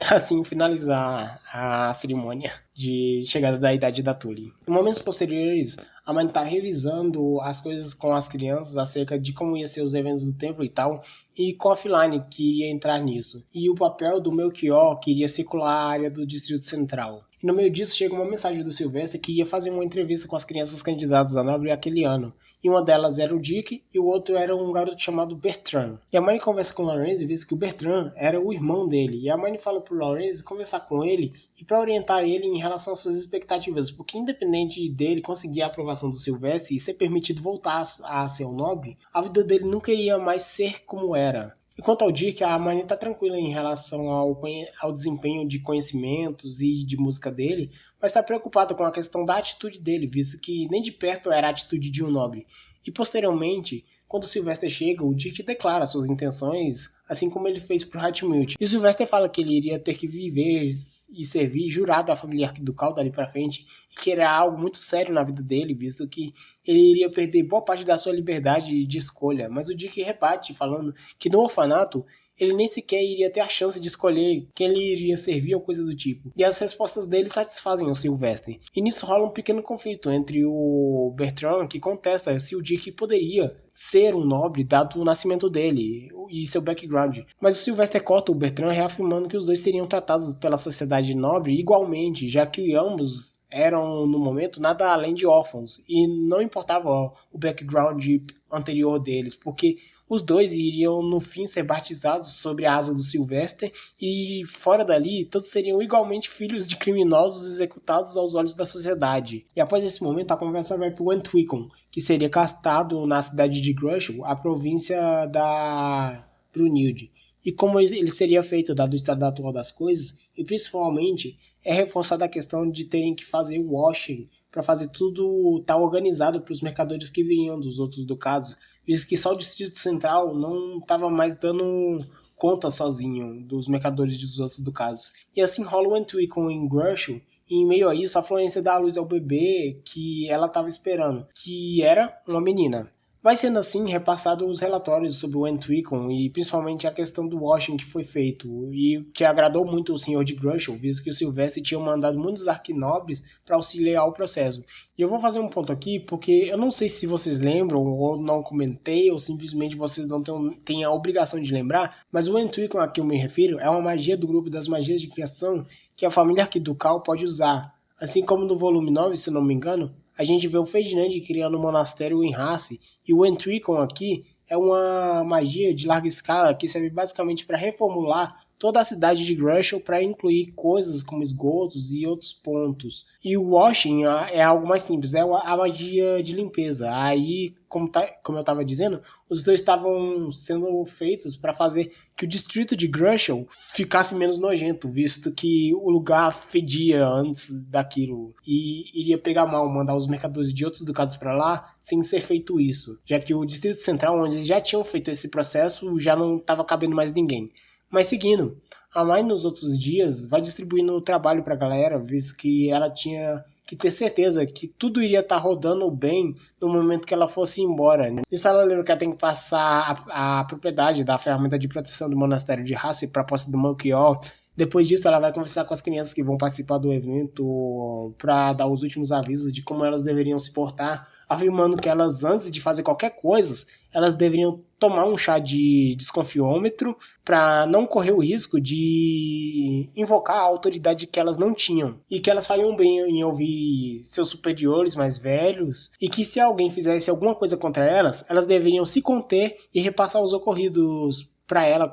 assim finalizar a cerimônia de chegada da idade da Tully. Em momentos posteriores, a mãe está revisando as coisas com as crianças acerca de como ia ser os eventos do templo e tal, e com a Filane, que iria entrar nisso, e o papel do Melchior, que iria circular a área do Distrito Central. E no meio disso chega uma mensagem do Sylvester que ia fazer uma entrevista com as crianças candidatas a nobre aquele ano. E uma delas era o Dick e o outro era um garoto chamado Bertrand. E a mãe conversa com o Lawrence e diz que o Bertrand era o irmão dele. E a mãe fala pro Lawrence conversar com ele e para orientar ele em relação às suas expectativas, porque independente dele conseguir a aprovação do Sylvester e ser permitido voltar a ser um nobre, a vida dele nunca iria mais ser como era. E quanto ao Dick, a Hermione está tranquila em relação ao desempenho de conhecimentos e de música dele, mas está preocupada com a questão da atitude dele, visto que nem de perto era a atitude de um nobre. E posteriormente, quando o Sylvester chega, o Dick declara suas intenções, assim como ele fez pro Hatmut. E o Sylvester fala que ele iria ter que viver e servir jurado à família arquiducal dali pra frente, e que era algo muito sério na vida dele, visto que ele iria perder boa parte da sua liberdade de escolha. Mas o Dick rebate, falando que no orfanato ele nem sequer iria ter a chance de escolher quem ele iria servir ou coisa do tipo. E as respostas dele satisfazem o Sylvester. E nisso rola um pequeno conflito entre o Bertrand, que contesta se o Dick poderia ser um nobre dado o nascimento dele e seu background. Mas o Sylvester corta o Bertrand, reafirmando que os dois seriam tratados pela sociedade nobre igualmente, já que ambos eram, no momento, nada além de órfãos, e não importava o background anterior deles, porque os dois iriam, no fim, ser batizados sobre a asa do Sylvester, e fora dali, todos seriam igualmente filhos de criminosos executados aos olhos da sociedade. E após esse momento, a conversa vai para o Antwicon, que seria castado na cidade de Grushel, a província da Brunilde. E como ele seria feito, dado o estado atual das coisas, e principalmente é reforçada a questão de terem que fazer o washing para fazer tudo estar organizado para os mercadores que viriam dos outros ducados, visto que só o Distrito Central não estava mais dando conta sozinho dos mercadores dos outros ducados. E assim rola o Antwicon em Grushel, e em meio a isso a Florência dá a luz ao bebê que ela estava esperando, que era uma menina. Vai sendo assim repassado os relatórios sobre o Antwicon e principalmente a questão do washing que foi feito, e que agradou muito o senhor de Grushel, visto que o Sylvester tinha mandado muitos arquinobres para auxiliar o processo. E eu vou fazer um ponto aqui, porque eu não sei se vocês lembram ou não comentei, ou simplesmente vocês não têm a obrigação de lembrar, mas o Antwicon a que eu me refiro é uma magia do grupo das magias de criação que a família arquiducal pode usar. Assim como no volume 9, se não me engano, a gente vê o Ferdinand criando um monastério em Hasse, e o Antwicon aqui é uma magia de larga escala que serve basicamente para reformular toda a cidade de Grushel para incluir coisas como esgotos e outros pontos. E o washing é algo mais simples, é a magia de limpeza. Aí, como eu estava dizendo, os dois estavam sendo feitos para fazer que o distrito de Grushel ficasse menos nojento, visto que o lugar fedia antes daquilo e iria pegar mal mandar os mercadores de outros ducados para lá sem ser feito isso, já que o Distrito Central, onde eles já tinham feito esse processo, já não estava cabendo mais ninguém. Mas seguindo, a Mai nos outros dias vai distribuindo o trabalho para a galera, visto que ela tinha que ter certeza que tudo iria estar rodando bem no momento que ela fosse embora. Né? Isso ela lembra que ela tem que passar a propriedade da ferramenta de proteção do monastério de Hassi para a posse do Melchior. Depois disso, ela vai conversar com as crianças que vão participar do evento para dar os últimos avisos de como elas deveriam se portar, afirmando que elas, antes de fazer qualquer coisa, elas deveriam tomar um chá de desconfiômetro para não correr o risco de invocar a autoridade que elas não tinham. E que elas fariam bem em ouvir seus superiores mais velhos. E que se alguém fizesse alguma coisa contra elas, elas deveriam se conter e repassar os ocorridos para ela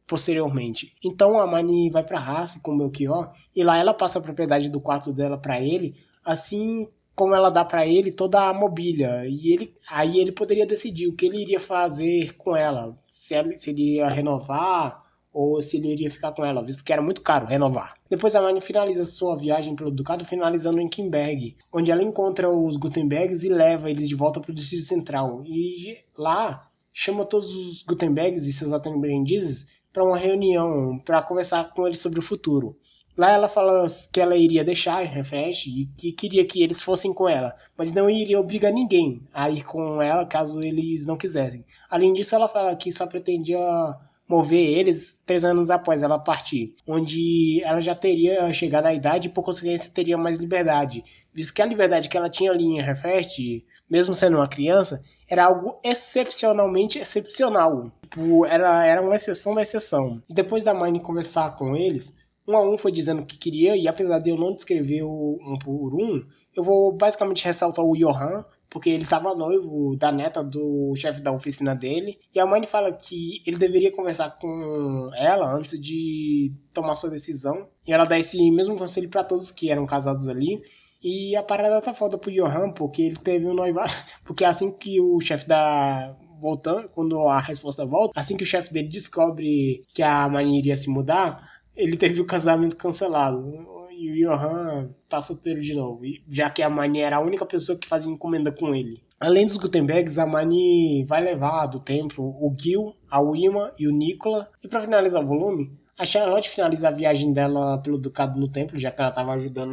posteriormente. Então a Mani vai para Hassi com o Melchior e lá ela passa a propriedade do quarto dela para ele, assim como ela dá para ele toda a mobília, e aí ele poderia decidir o que ele iria fazer com ela, se ele ia renovar ou se ele iria ficar com ela, visto que era muito caro renovar. Depois a Mani finaliza sua viagem pelo Ducado, finalizando em Kimberg, onde ela encontra os Gutenbergs e leva eles de volta para o Distrito Central, e lá chama todos os Gutenbergs e seus aprendizes para uma reunião, para conversar com eles sobre o futuro. Lá ela fala que ela iria deixar Refresh e que queria que eles fossem com ela, mas não iria obrigar ninguém a ir com ela caso eles não quisessem. Além disso, ela fala que só pretendia mover eles 3 anos após ela partir, onde ela já teria chegado à idade e por consequência teria mais liberdade, visto que a liberdade que ela tinha ali em Refresh, mesmo sendo uma criança, era algo excepcionalmente excepcional. Tipo, era uma exceção da exceção. E depois da Mine conversar com eles, um a um foi dizendo o que queria, e apesar de eu não descrever um por um, eu vou basicamente ressaltar o Johan, porque ele estava noivo da neta do chefe da oficina dele, e a Mine fala que ele deveria conversar com ela antes de tomar sua decisão, e ela dá esse mesmo conselho para todos que eram casados ali. E a parada tá foda pro Johan, porque ele teve um noivado. Porque assim que o chefe da. Voltando, quando a resposta volta, assim que o chefe dele descobre que a Mani iria se mudar, ele teve o casamento cancelado. E o Johan tá solteiro de novo, já que a Mani era a única pessoa que fazia encomenda com ele. Além dos Gutenbergs, a Mani vai levar do templo o Gil, a Wilma e o Nicola. E para finalizar o volume, a Charlotte finaliza a viagem dela pelo Ducado no templo, já que ela estava ajudando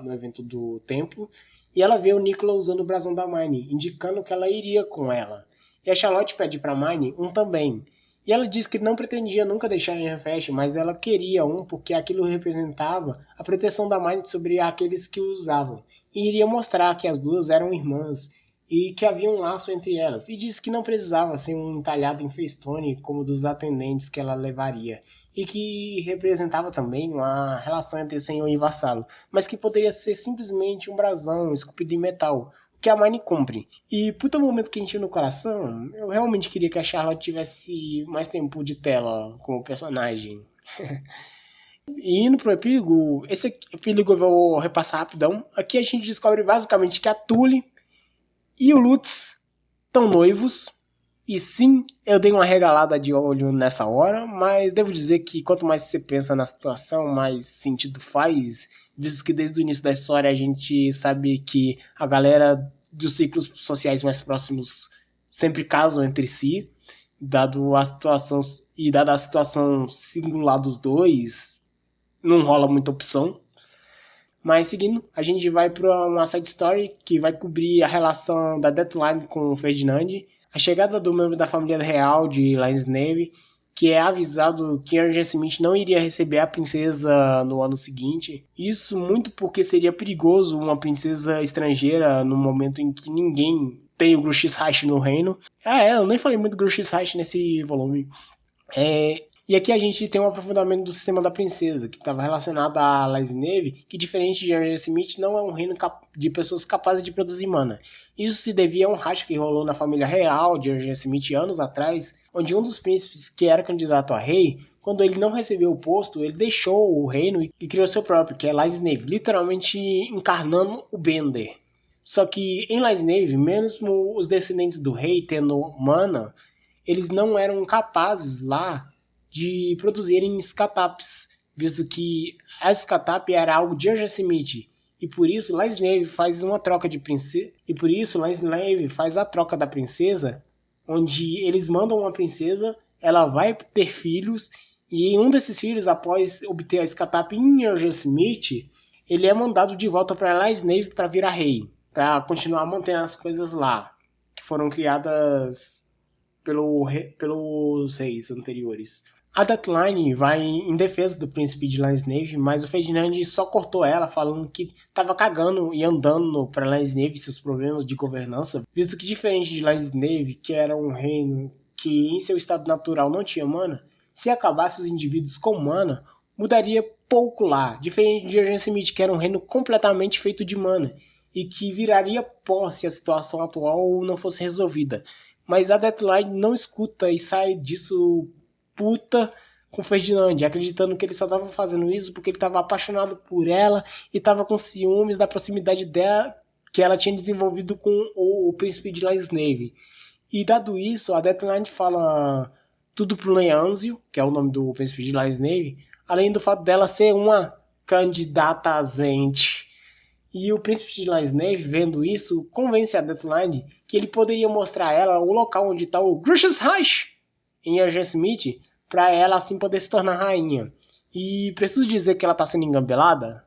no evento do templo. E ela vê o Nicola usando o brasão da Mine, indicando que ela iria com ela. E a Charlotte pede para Mine um também. E ela diz que não pretendia nunca deixar em Refresh, mas ela queria um porque aquilo representava a proteção da Mine sobre aqueles que o usavam. E iria mostrar que as duas eram irmãs e que havia um laço entre elas, e disse que não precisava ser um entalhado em Feistone como dos atendentes que ela levaria, e que representava também uma relação entre senhor e vassalo, mas que poderia ser simplesmente um brasão esculpido em metal, o que a Mine cumpre. E puta momento quentinho no coração, eu realmente queria que a Charlotte tivesse mais tempo de tela como personagem. E indo pro epílogo, esse epílogo eu vou repassar rapidão. Aqui a gente descobre basicamente que a Tully e o Lutz estão noivos. E sim, eu dei uma regalada de olho nessa hora, mas devo dizer que quanto mais você pensa na situação, mais sentido faz, visto que desde o início da história a gente sabe que a galera dos ciclos sociais mais próximos sempre casam entre si, dada a situação singular dos dois, não rola muita opção. Mas seguindo, a gente vai para uma side story que vai cobrir a relação da Deadline com o Ferdinand, a chegada do membro da família real de Lionsnave, que é avisado que Angel Smith não iria receber a princesa no ano seguinte. Isso muito porque seria perigoso uma princesa estrangeira no momento em que ninguém tem o Grushizhashi no reino. Eu nem falei muito do Grushizhashi nesse volume. E aqui a gente tem um aprofundamento do sistema da princesa, que estava relacionado a Lionsnave, que diferente de Angel Smith, não é um reino de pessoas capazes de produzir mana. Isso se devia a um racha que rolou na família real de Angel Smith anos atrás, onde um dos príncipes que era candidato a rei quando ele não recebeu o posto, ele deixou o reino e criou seu próprio, que é Lies Nave, literalmente encarnando o Bender. Só que em Lies Nave, mesmo os descendentes do rei tendo mana, eles não eram capazes lá de produzirem Scataps, visto que a Scatap era algo de Urgent Smith. E por isso Lies Nave faz uma troca de princesa. E por isso Lies Nave faz a troca da princesa, onde eles mandam uma princesa, ela vai ter filhos, e um desses filhos, após obter a Scatap em Urgent Smith, ele é mandado de volta para Lies Nave para virar rei, para continuar mantendo as coisas lá, que foram criadas pelos reis anteriores. A Deathline vai em defesa do príncipe de Lies Nave, mas o Ferdinand só cortou ela, falando que estava cagando e andando para Lies Nave seus problemas de governança, visto que diferente de Lies Nave, que era um reino que em seu estado natural não tinha mana, se acabasse os indivíduos com mana, mudaria pouco lá, diferente de Urgent Smith, que era um reino completamente feito de mana, e que viraria pó se a situação atual não fosse resolvida. Mas a Deathline não escuta e sai disso puta com Ferdinand, acreditando que ele só estava fazendo isso porque ele estava apaixonado por ela e estava com ciúmes da proximidade dela que ela tinha desenvolvido com o príncipe de Lies Nave. E dado isso, a Deathline fala tudo pro Leanzio, que é o nome do príncipe de Lies Nave, além do fato dela ser uma candidata azente. E o príncipe de Lies Nave, vendo isso, convence a Deathline que ele poderia mostrar a ela o local onde está o Grush's Reich em Urgent Smith, para ela assim poder se tornar rainha. E preciso dizer que ela está sendo engambelada?